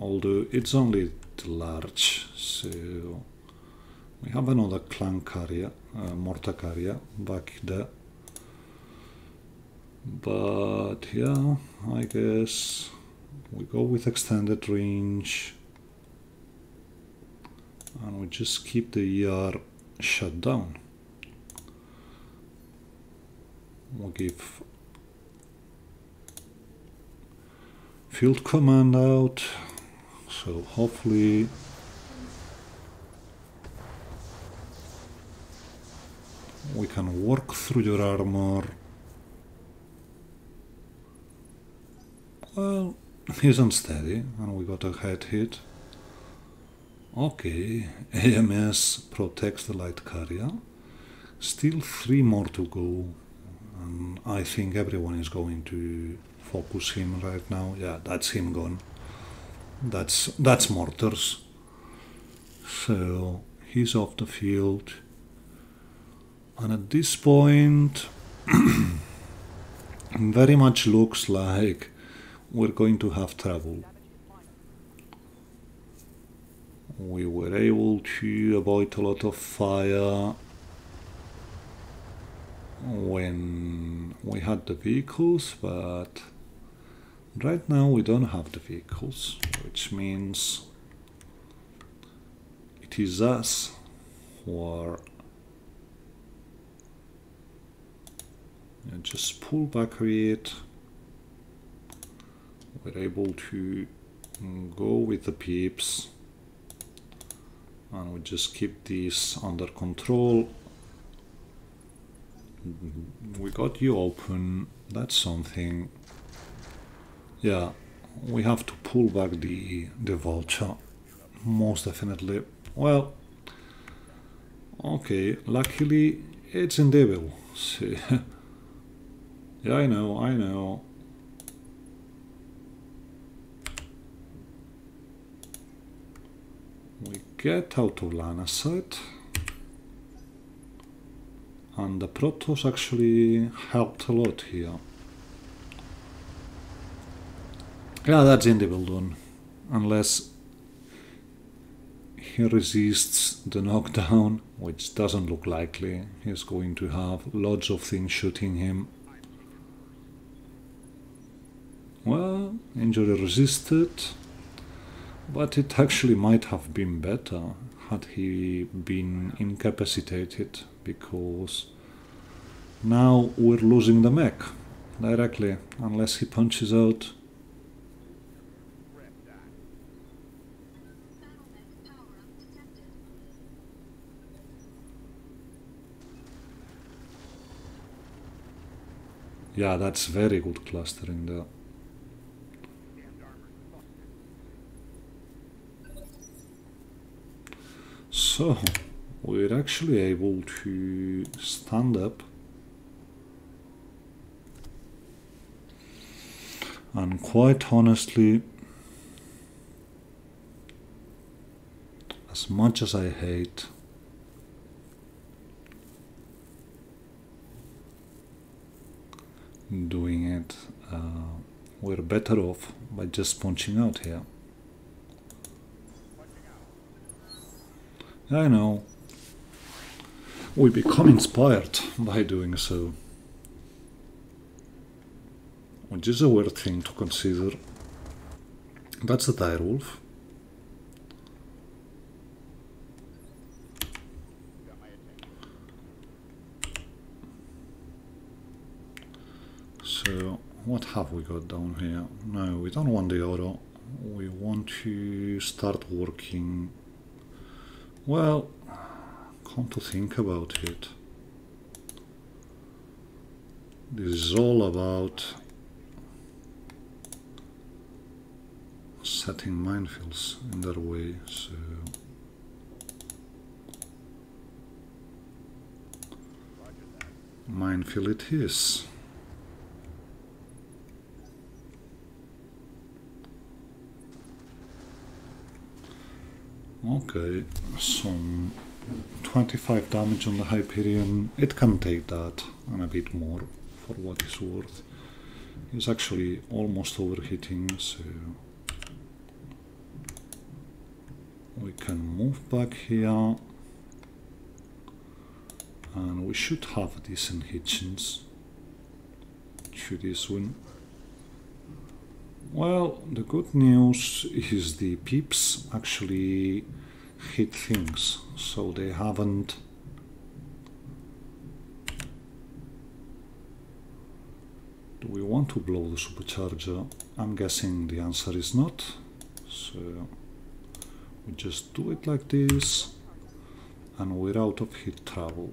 although it's only large, so we have another clan carrier, mortar carrier back there. But yeah, I guess we go with extended range and we just keep the ER shut down. We'll give field command out, so hopefully we can work through your armor. Well, he's unsteady and we got a head hit. Okay, AMS protects the light carrier. Still 3 more to go, and I think everyone is going to focus him right now. Yeah, that's him gone. That's mortars. So he's off the field. And at this point, very much looks like we're going to have trouble. We were able to avoid a lot of fire we had the vehicles, but right now we don't have the vehicles, which means it is us who are just pull back a bit. We're able to go with the peeps and we just keep this under control. We got you open, that's something. Yeah, we have to pull back the vulture, most definitely. Well, okay, luckily it's in devil. See? Yeah, I know. We get out of line of sight. And the Protoss actually helped a lot here. Yeah, that's Indivil done. Unless he resists the knockdown, which doesn't look likely. He's going to have lots of things shooting him. Well, injury resisted, but it actually might have been better had he been incapacitated, because now we're losing the mech directly, unless he punches out. Yeah, that's very good clustering there. So, we're actually able to stand up and quite honestly, as much as I hate doing it, we're better off by just punching out here. I know. We become inspired by doing so. Which is a weird thing to consider. That's the direwolf. So, what have we got down here? No, we don't want the auto. We want to start working. Well, come to think about it, this is all about setting minefields in their way, so minefield it is. Okay, some 25 damage on the Hyperion. It can take that and a bit more for what it's worth. It's actually almost overhitting, so we can move back here and we should have decent hit chance to this win. Well, the good news is the peeps actually hit things, so they haven't. Do we want to blow the supercharger? I'm guessing the answer is not, so we just do it like this and we're out of hit trouble.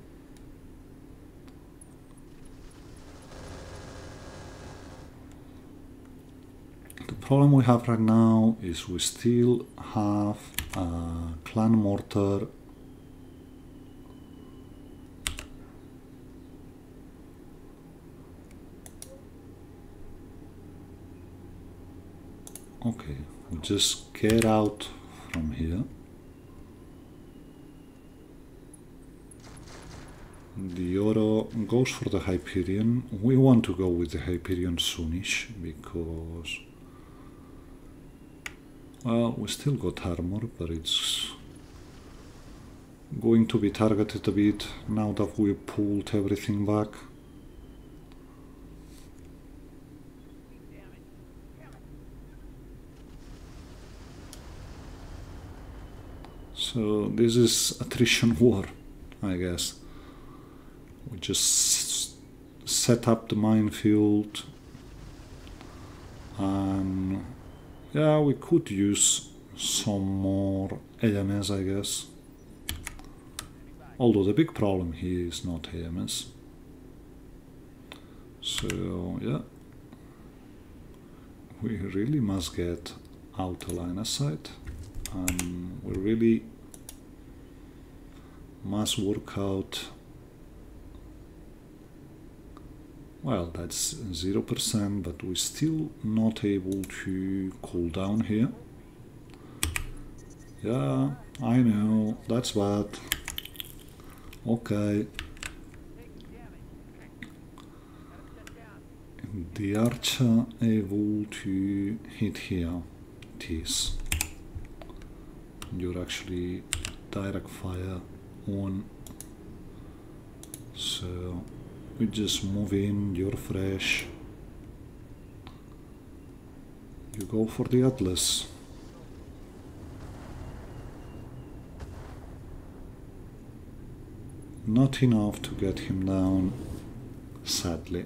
The problem we have right now is we still have a clan mortar okay, just get out from here. The auto goes for the Hyperion. We want to go with the Hyperion soonish because, well, we still got armor, but it's going to be targeted a bit now that we pulled everything back. So this is attrition war, I guess. We just set up the minefield, and yeah, we could use some more AMS, I guess. Although the big problem here is not AMS. So yeah, we really must get out of line of sight, and we really must work out. Well, that's 0%, but we're still not able to cool down here. Yeah, I know, that's bad. Okay. The archer able to hit here. It is. You're actually direct fire on. So we just move in, you're fresh. You go for the Atlas. Not enough to get him down, sadly.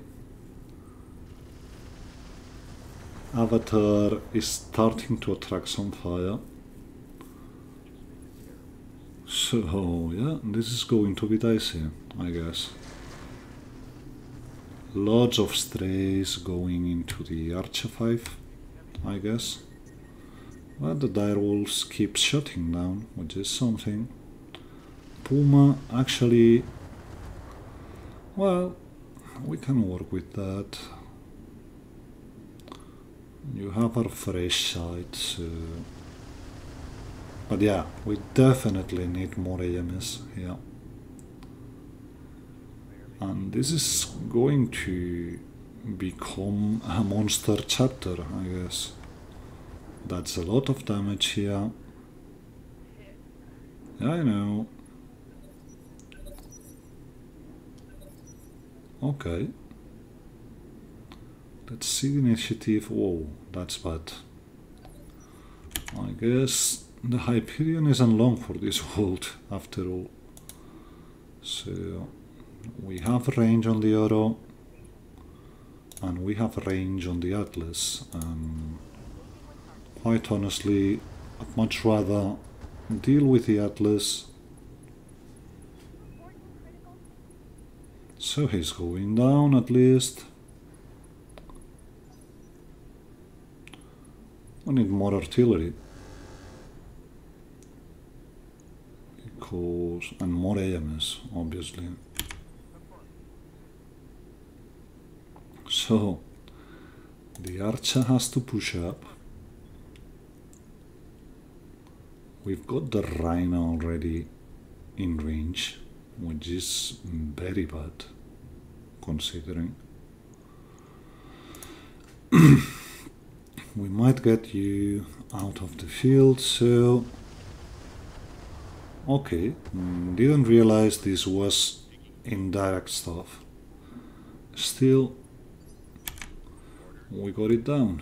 Avatar is starting to attract some fire. So yeah, this is going to be dicey, I guess. Lots of strays going into the Archer 5, I guess. But the direwolves keep shutting down, which is something. Puma actually, well, we can work with that. You have our fresh sights, but yeah, we definitely need more AMS here. And this is going to become a monster chapter, I guess. That's a lot of damage here. Yeah, I know. Okay. Let's see the initiative. Whoa, that's bad. I guess the Hyperion isn't long for this world, after all. So we have range on the Oro, and we have range on the Atlas. Quite honestly, I'd much rather deal with the Atlas. So he's going down at least. We need more artillery. And more AMS, obviously. So the Archer has to push up. We've got the Rhino already in range, which is very bad, considering. We might get you out of the field, so... Okay, didn't realize this was indirect stuff. Still, we got it down.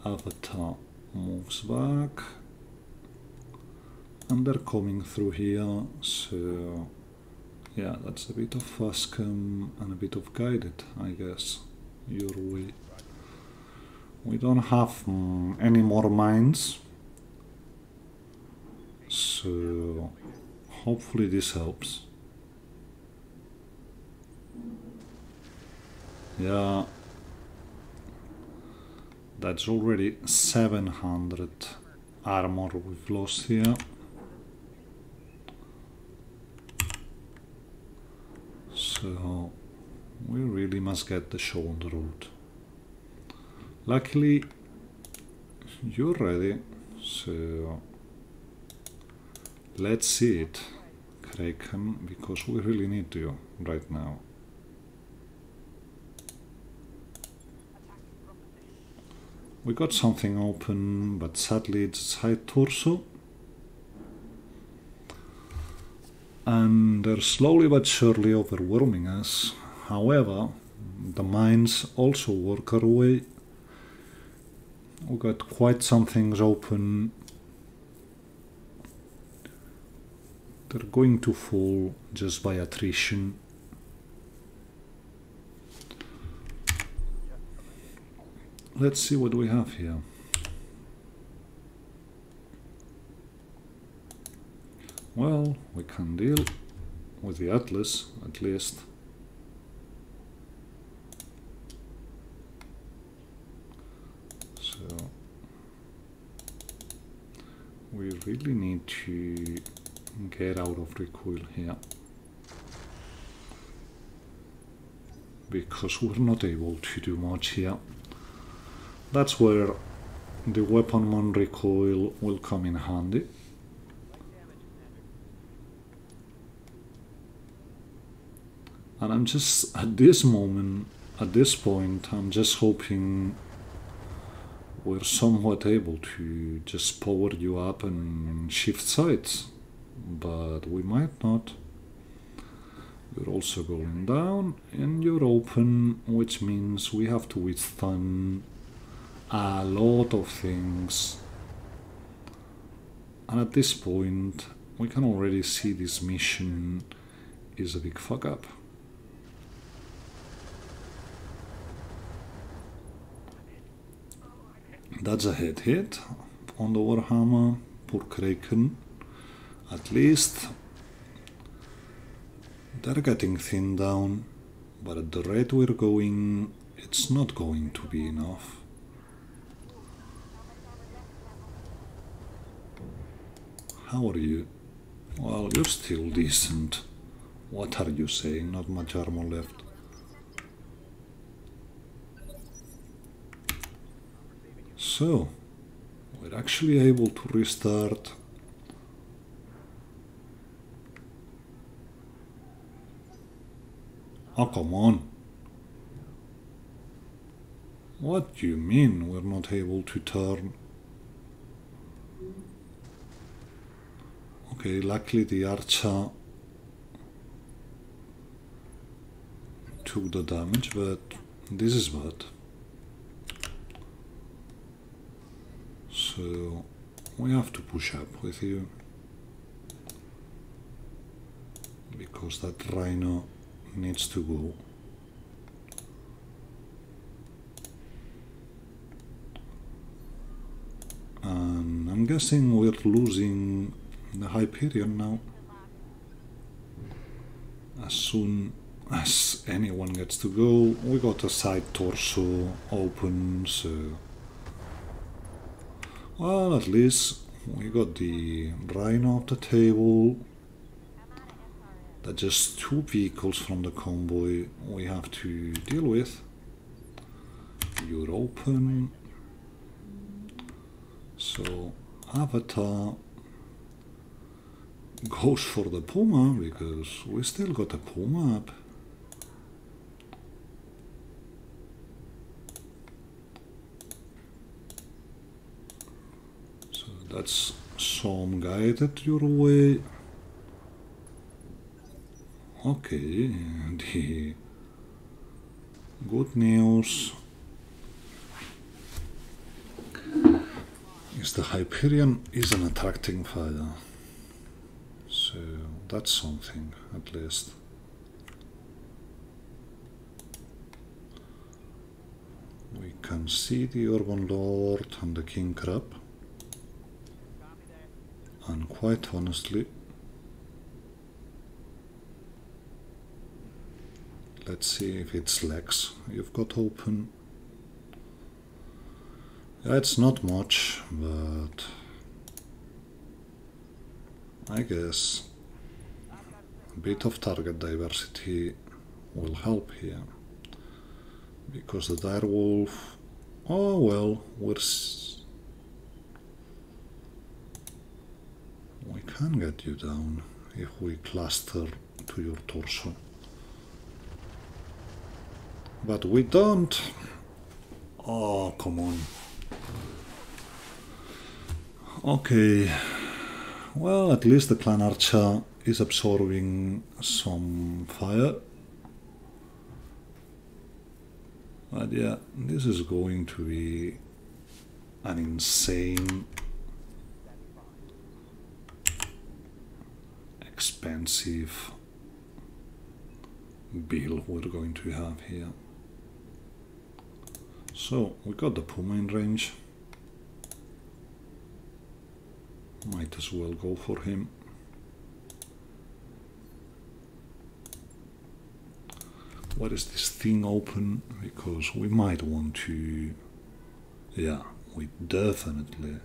Avatar moves back, and they're coming through here, so yeah, that's a bit of Fuscum and a bit of Guided, I guess, your way. We don't have any more mines, so hopefully this helps. Yeah, that's already 700 armor we've lost here. So we really must get the show on the road. Luckily, you're ready, so let's see it, Kraken, because we really need you right now. We got something open, but sadly it's side torso. And they're slowly but surely overwhelming us. However, the mines also work our way. We got quite some things open. They're going to fall just by attrition. Let's see what we have here. Well, we can deal with the Atlas, at least. So we really need to get out of recoil here, because we're not able to do much here. That's where the weapon on recoil will come in handy. And I'm just, at this moment, at this point, I'm just hoping we're somewhat able to just power you up and shift sides. But we might not. You're also going down and you're open, which means we have to withstand a lot of things. And at this point, we can already see this mission is a big fuck up. That's a head hit on the Warhammer, poor Kraken. At least they're getting thinned down, but at the rate we're going, it's not going to be enough. How are you? Well, you're still decent. What are you saying? Not much armor left. So, we're actually able to restart. Oh, come on. What do you mean we're not able to turn? Okay, luckily the archer took the damage, but this is bad. So we have to push up with you, because that rhino needs to go. And I'm guessing we're losing the Hyperion now. As soon as anyone gets to go, we got a side torso open, so... Well, at least we got the rhino off the table. That's just 2 vehicles from the convoy we have to deal with. You're open. So Avatar goes for the Puma, because we still got a Puma up. So that's some guided your way. Okay, the good news is the Hyperion isn't attracting fire. So that's something, at least. We can see the Urban Lord and the King Crab. And quite honestly, let's see if it's legs you've got open. Yeah, it's not much, but I guess a bit of target diversity will help here. Because the direwolf, oh well, we can get you down if we cluster to your torso. But we don't. Oh, come on. Okay. Well, at least the Clan Archer is absorbing some fire. But yeah, this is going to be an insane expensive bill we're going to have here. So we got the Puma in range. Might as well go for him. What is this thing open? Because we might want to... Yeah, we definitely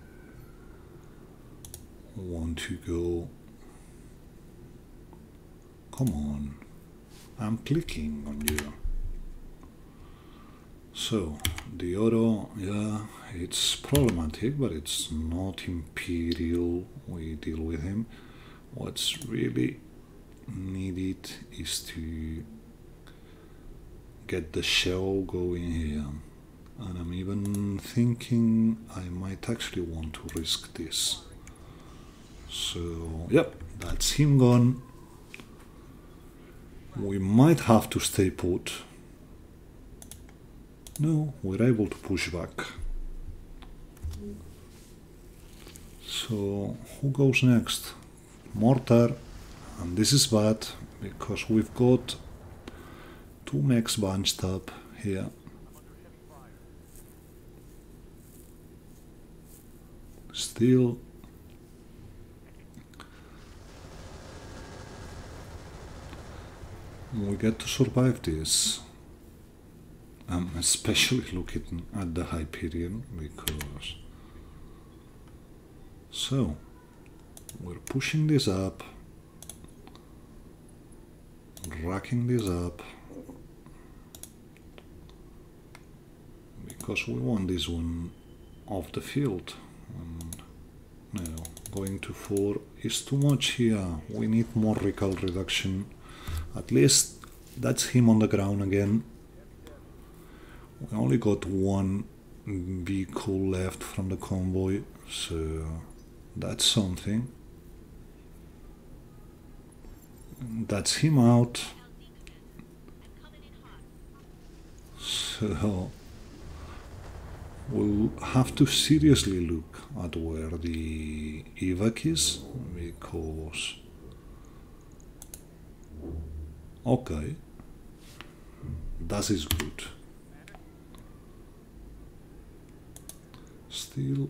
want to go... Come on, I'm clicking on you. So, the auto, yeah, it's problematic, but it's not imperial. We deal with him. What's really needed is to get the shell going here. And I'm even thinking I might actually want to risk this. So, yep, that's him gone. We might have to stay put. No, we're able to push back. So, who goes next? Mortar. And this is bad, because we've got two mechs bunched up here. Still, we get to survive this. I'm especially looking at the Hyperion because... So, we're pushing this up, racking this up, because we want this one off the field. And no, going to 4 is too much here. We need more recall reduction. At least that's him on the ground again. We only got one vehicle left from the convoy, so that's something. That's him out. So we'll have to seriously look at where the evac is, because... Okay, that is good. Still,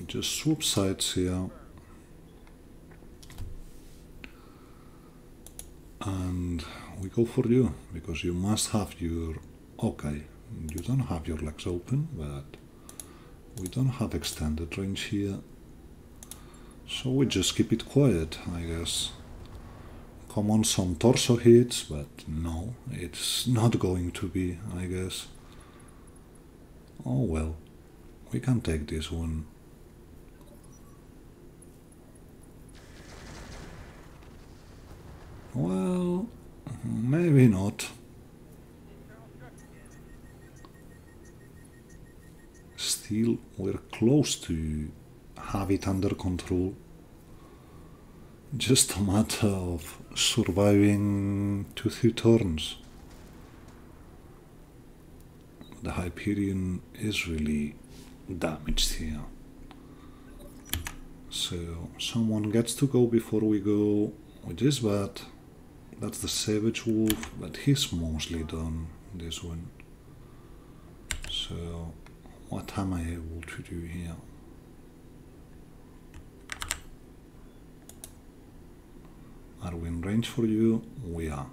just swap sides here, and we go for you, because you must have your... Okay, you don't have your legs open, but we don't have extended range here, so we just keep it quiet, I guess. Come on, some torso hits, but no, it's not going to be, I guess. Oh well, we can take this one. Well, maybe not. Still, we're close to have it under control. Just a matter of surviving 2-3 turns. The Hyperion is really damaged here. So, someone gets to go before we go, which is bad. That's the Savage Wolf, but he's mostly done, this one. So, what am I able to do here? Are we in range for you? We are.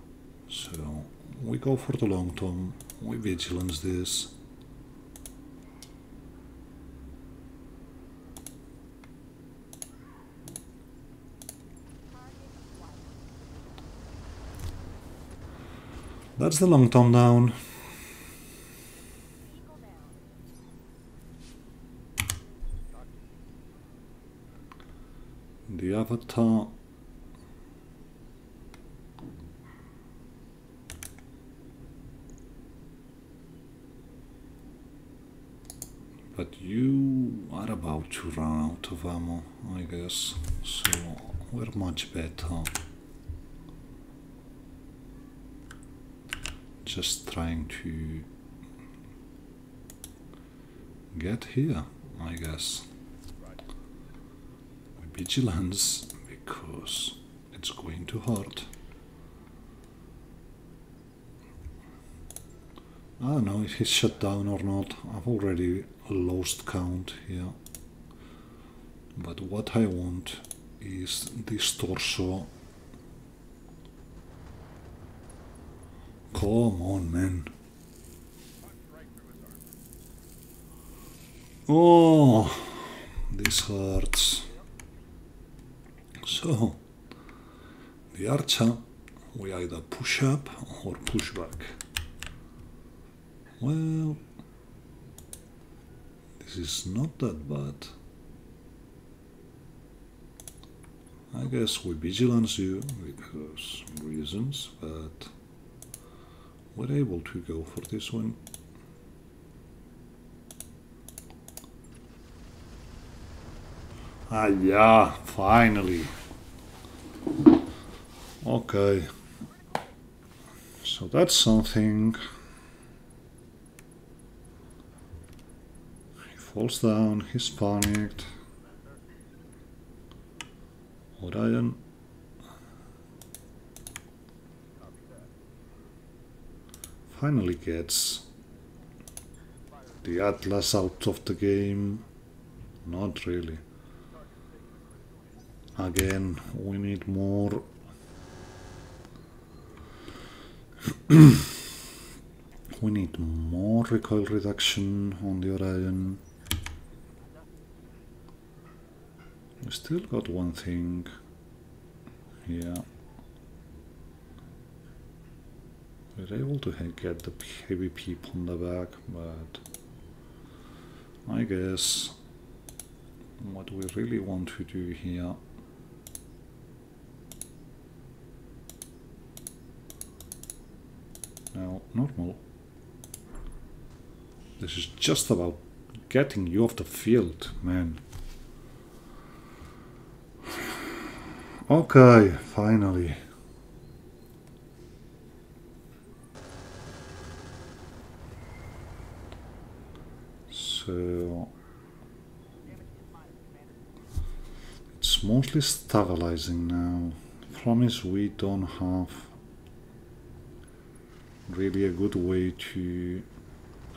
So, we go for the long term, we vigilance this. That's the long tom down. The Avatar. But you about to run out of ammo, I guess, so we're much better just trying to get here, I guess. Vigilance, because it's going to hurt. I don't know if he's shut down or not. I've already lost count here. But what I want is this torso. Come on, man. Oh, this hurts. So, the archer, we either push up or push back. Well, this is not that bad. I guess we vigilance you because reasons, but we're able to go for this one. Ah yeah, finally. Okay. So that's something. He falls down, he's panicked. Orion. Finally gets the Atlas out of the game. Not really. Again, we need more. We need more recoil reduction on the Orion. We still got one thing here. We're able to get the heavy peep on the back, but I guess what we really want to do here now, normal. This is just about getting you off the field, man. Okay, finally. So it's mostly stabilizing now. The problem is we don't have really a good way to...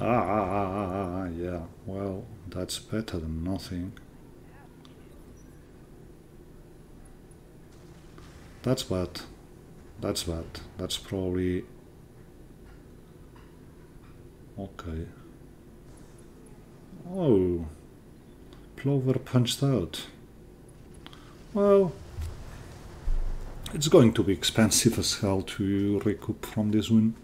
yeah, well, that's better than nothing. That's bad. That's bad. That's probably... Okay. Oh, Plover punched out. Well, it's going to be expensive as hell to recoup from this one.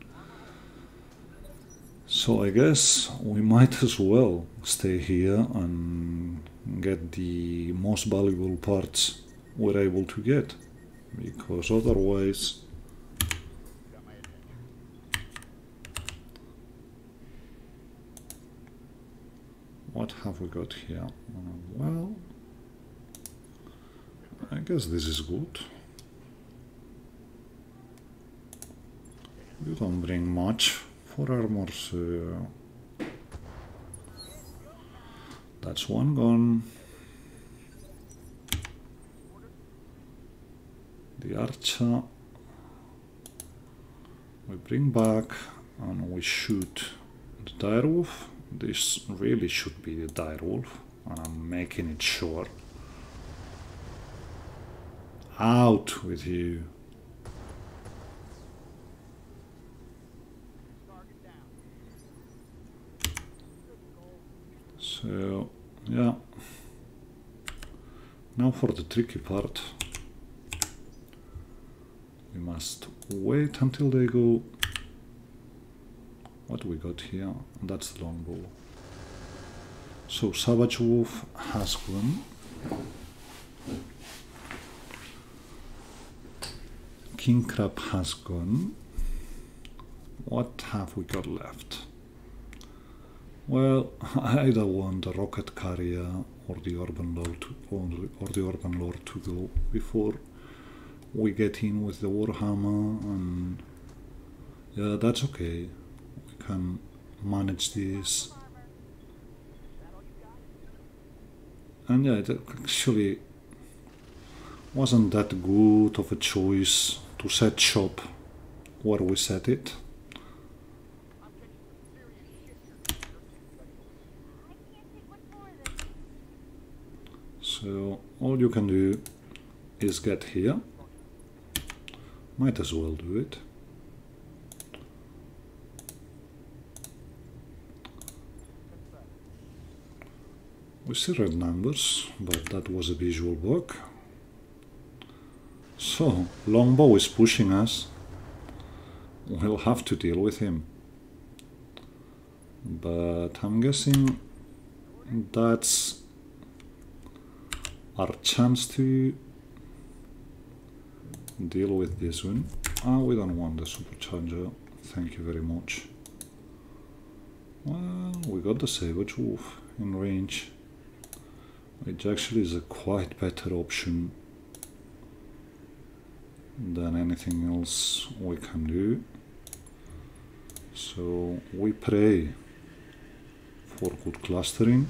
So I guess we might as well stay here and get the most valuable parts we're able to get, because otherwise what have we got here? Well, I guess this is good. You don't bring much for armor, so that's one gone. The archer we bring back and we shoot the direwolf. This really should be the direwolf, and I'm making it sure. Out with you. So, yeah. Now for the tricky part. We must wait until they go. What do we got here? That's the longbow. So Savage Wolf has gone. King Crab has gone. What have we got left? Well, I either want a rocket carrier or the urban lord to go before we get in with the warhammer. And yeah, that's okay, we can manage this. And yeah, it actually wasn't that good of a choice to set shop where we set it. So all you can do is get here. Might as well do it. We see red numbers, but that was a visual bug. So longbow is pushing us. We'll have to deal with him. But I'm guessing that's our chance to deal with this one. We don't want the supercharger, thank you very much. Well, we got the Savage Wolf in range, which actually is a quite better option than anything else we can do. So we pray for good clustering.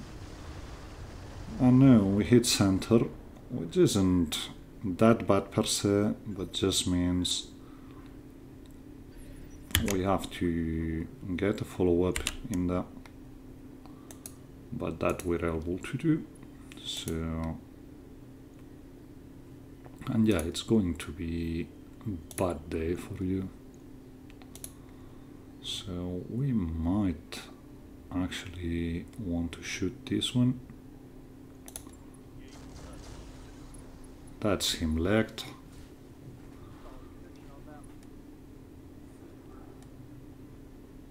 And now we hit center, which isn't that bad per se, but just means we have to get a follow-up in there. But that we're able to do. So, and yeah, it's going to be a bad day for you. So we might actually want to shoot this one. That's him legged.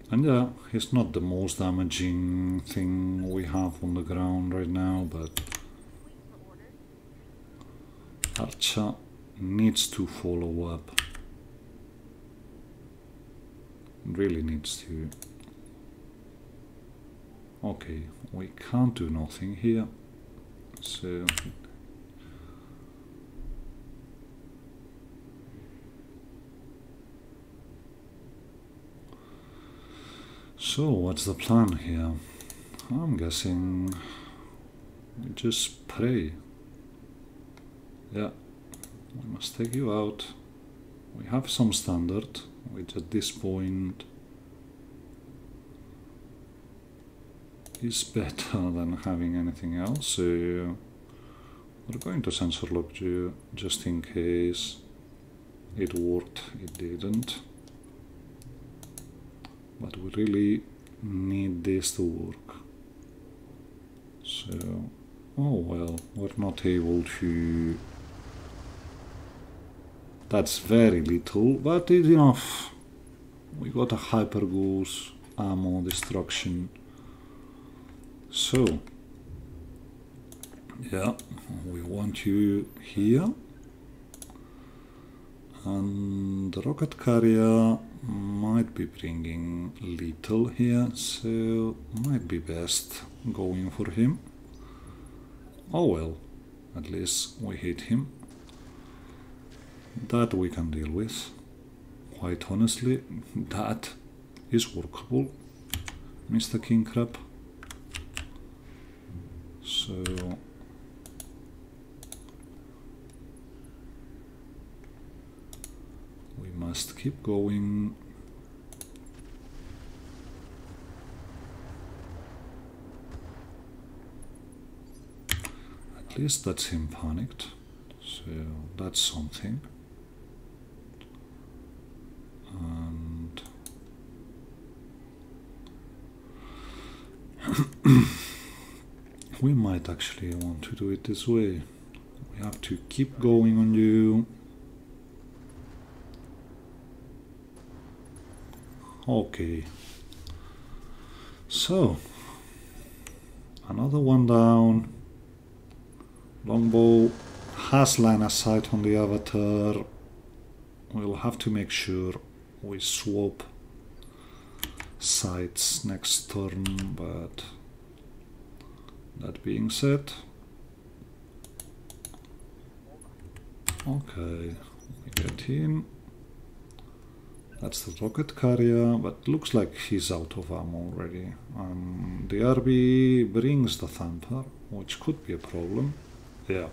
And yeah, he's not the most damaging thing we have on the ground right now, but Archer needs to follow up. Really needs to. Okay, we can't do nothing here. So what's the plan here? I'm guessing we just pray. Yeah, we must take you out. We have some standard, which at this point is better than having anything else. So we're going to sensor lock you just in case it worked, it didn't. But we really need this to work. So, oh well, we're not able to. That's very little, but it's enough. We got a hyper goose, ammo, destruction. So, yeah, we want you here. And the rocket carrier might be bringing little here, so might be best going for him. Oh well, at least we hit him. That we can deal with. Quite honestly, that is workable, Mr. King Crab. So we must keep going. At least that's him panicked, so that's something. And we might actually want to do it this way. We have to keep going on you. Okay. So, another one down. Longbow has line of sight on the avatar. We'll have to make sure we swap sights next turn, but that being said, Okay, we get in. That's the rocket carrier, but looks like he's out of ammo already. The RB brings the thumper, which could be a problem. Yeah.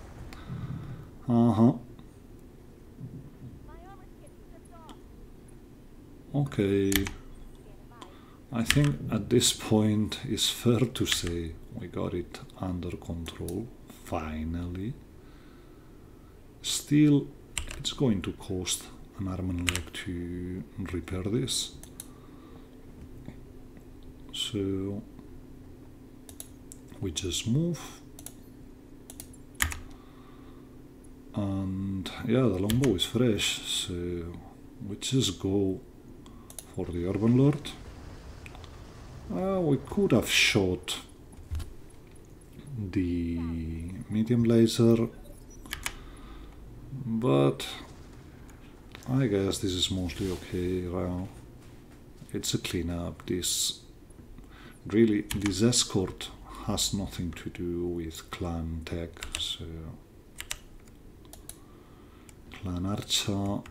Okay. I think at this point it's fair to say we got it under control, finally. Still, it's going to cost an arm and leg to repair this. So we just move. And yeah, the longbow is fresh, so we just go for the Urban Lord. We could have shot the medium laser, but I guess this is mostly okay. Well, it's a cleanup. This escort has nothing to do with clan tech, so clan archer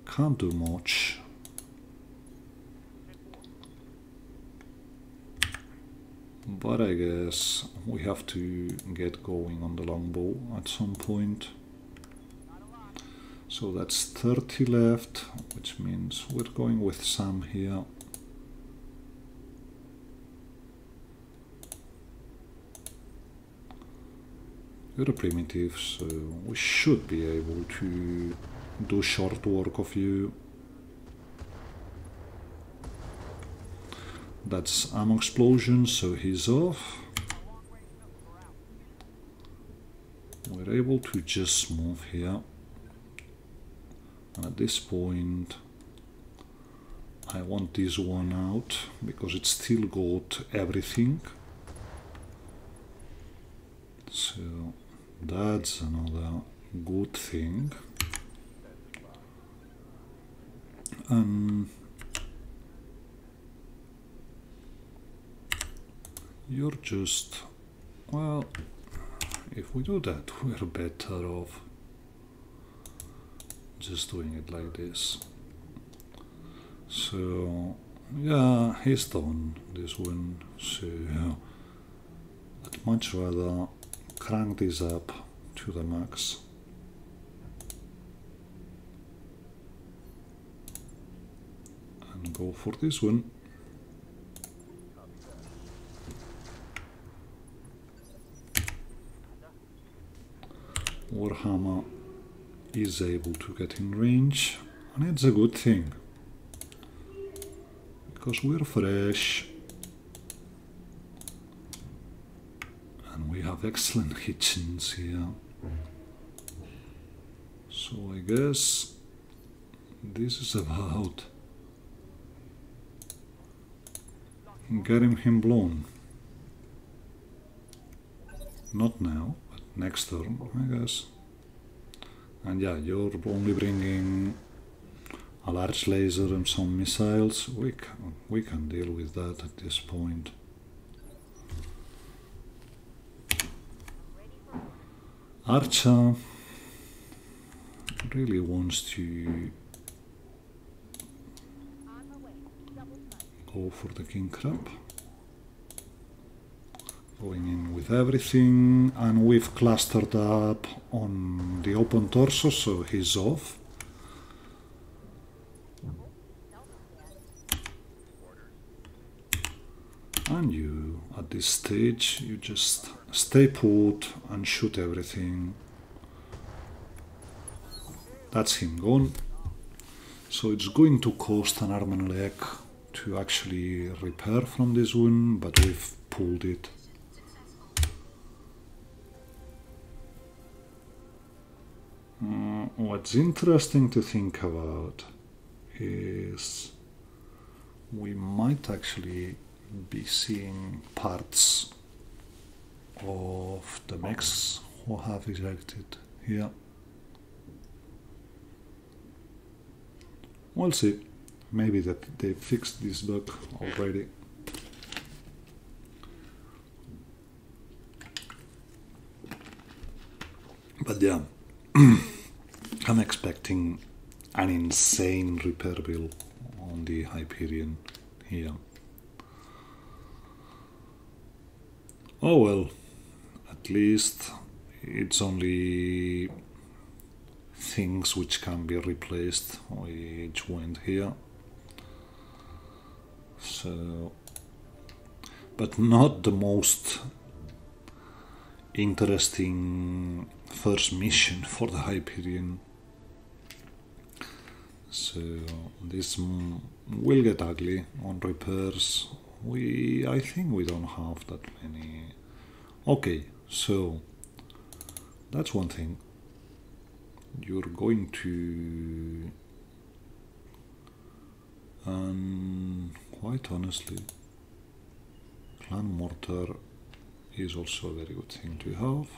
can't do much. But I guess we have to get going on the longbow at some point. So that's 30 left, which means we're going with Sam here. You're a primitive, so we should be able to do short work of you. That's ammo explosion, so he's off. We're able to just move here. And at this point, I want this one out because it's still got everything. So that's another good thing. You're just, well, if we do that, we're better off just doing it like this. So yeah, he's done this one, so I'd much rather crank this up to the max. And go for this one. Warhammer is able to get in range, and it's a good thing because we're fresh and we have excellent kitchens here. So I guess this is about getting him blown. Not now, but next turn, I guess. And yeah, you're only bringing a large laser and some missiles. We can deal with that at this point. Archer really wants to go for the king crab. Going in with everything, and we've clustered up on the open torso, so he's off. And you, at this stage, you just stay put and shoot everything. That's him gone. So it's going to cost an arm and leg to actually repair from this one, but we've pulled it. What's interesting to think about is we might actually be seeing parts of the mechs who have ejected here. We'll see. Maybe that they fixed this bug already. But yeah, I'm expecting an insane repair bill on the Hyperion here. Oh well, at least it's only things which can be replaced which went here. So, but not the most interesting first mission for the Hyperion. So this will get ugly on repairs. I think we don't have that many. Okay, so that's one thing. You're going to, and quite honestly, Clan Mortar is also a very good thing to have.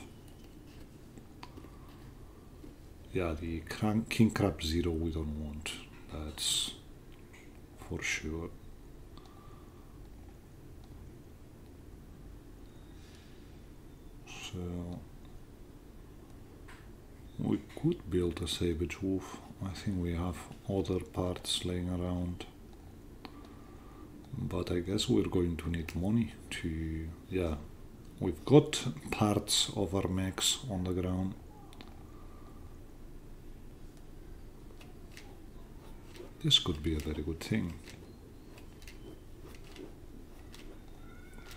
Yeah, the King Crab Zero we don't want, that's for sure. So we could build a Savage Wolf. I think we have other parts laying around, but I guess we're going to need money to, yeah, we've got parts of our mechs on the ground. This could be a very good thing.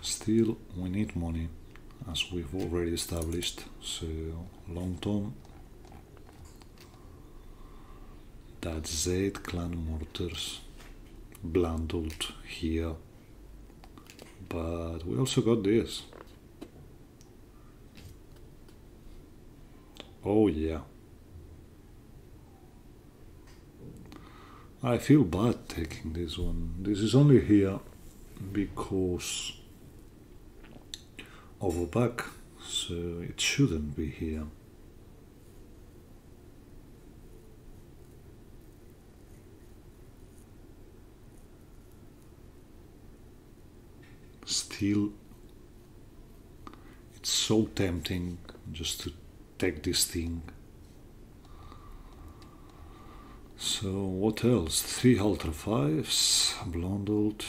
Still, we need money, as we've already established, so long term. That's 8 Clan Mortars bundled here, but we also got this. Oh yeah. I feel bad taking this one. This is only here because of a bug, so it shouldn't be here. Still, it's so tempting just to take this thing. So what else? 3 Ultra 5s, bundled.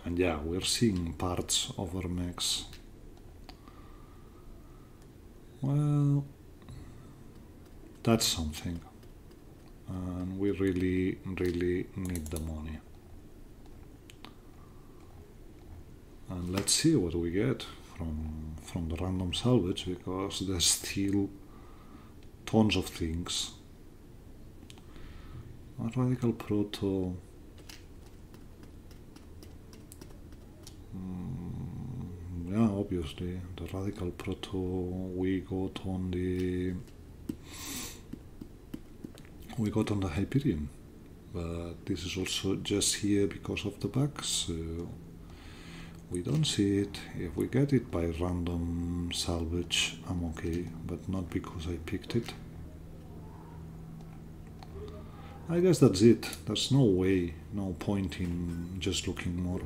And yeah, we're seeing parts of our mechs. Well, that's something. And we really need the money. And let's see what we get from the random salvage, because there's still tons of things. A Radical Proto. Yeah, obviously the Radical Proto we got on the Hyperion, but this is also just here because of the bugs, so we don't see it. If we get it by random salvage, I'm okay, but not because I picked it. I guess that's it. There's no way, no point in just looking more.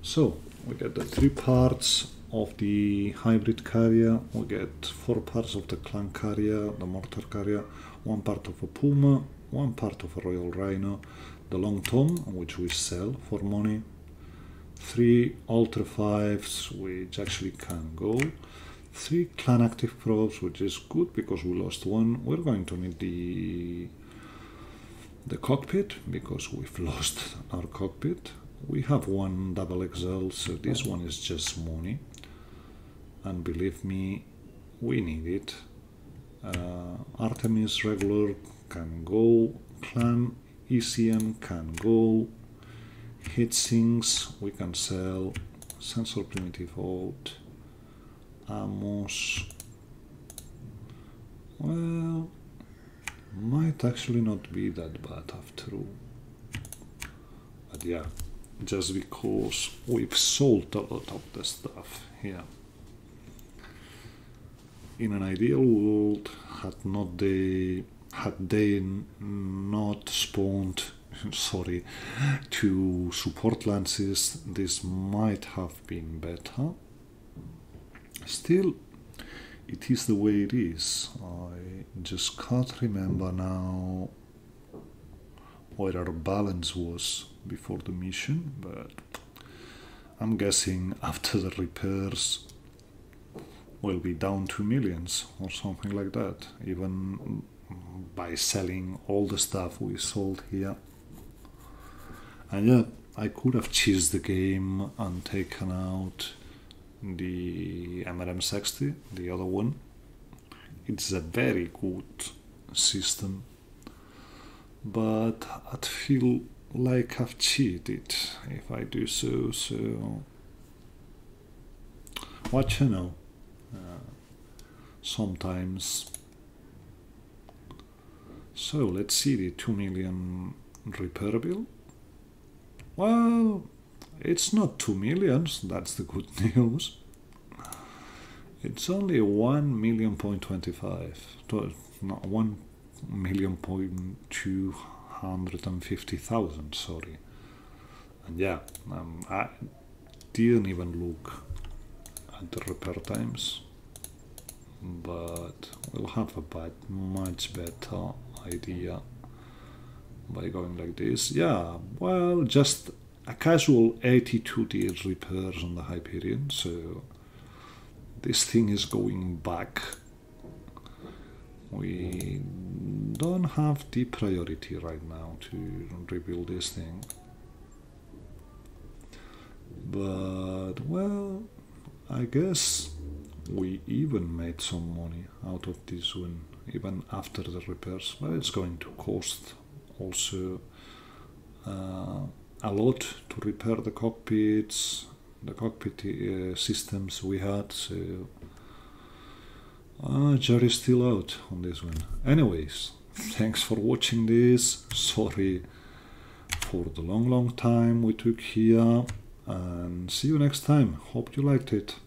So we get the 3 parts of the hybrid carrier, we get 4 parts of the clan carrier, the mortar carrier, 1 part of a puma, 1 part of a royal rhino, the long tom, which we sell for money, 3 ultra 5s, which actually can go, 3 clan active probes, which is good because we lost 1. We're going to need the cockpit because we've lost our cockpit. We have 1 double XL, so this one is just money, and believe me, we need it. Artemis regular can go, clan ECM can go, heatsinks we can sell, sensor primitive out, Amos, well, might actually not be that bad after all, but yeah, just because we've sold a lot of the stuff here. In an ideal world, had they not spawned, sorry, 2 support lances, this might have been better. Still, it is the way it is. I just can't remember now what our balance was before the mission, but I'm guessing after the repairs we'll be down to millions or something like that, even by selling all the stuff we sold here. And yeah, I could have cheesed the game and taken out the MRM60, the other one. It's a very good system, but I'd feel like I've cheated if I do so, so what you know, sometimes. So let's see the 2 million repair bill. Well, it's not 2 millions, that's the good news. It's only 1,000,025, not 1,250,000, sorry. And yeah, I didn't even look at the repair times, but we'll have a much better idea by going like this. Yeah, well, just a casual 82 days repairs on the Hyperion, so this thing is going back. We don't have the priority right now to rebuild this thing, but well, I guess we even made some money out of this one, even after the repairs. But it's going to cost also a lot to repair the cockpits, the cockpit systems we had, so jury's still out on this one. Anyways, thanks for watching this. Sorry for the long time we took here, and see you next time. Hope you liked it.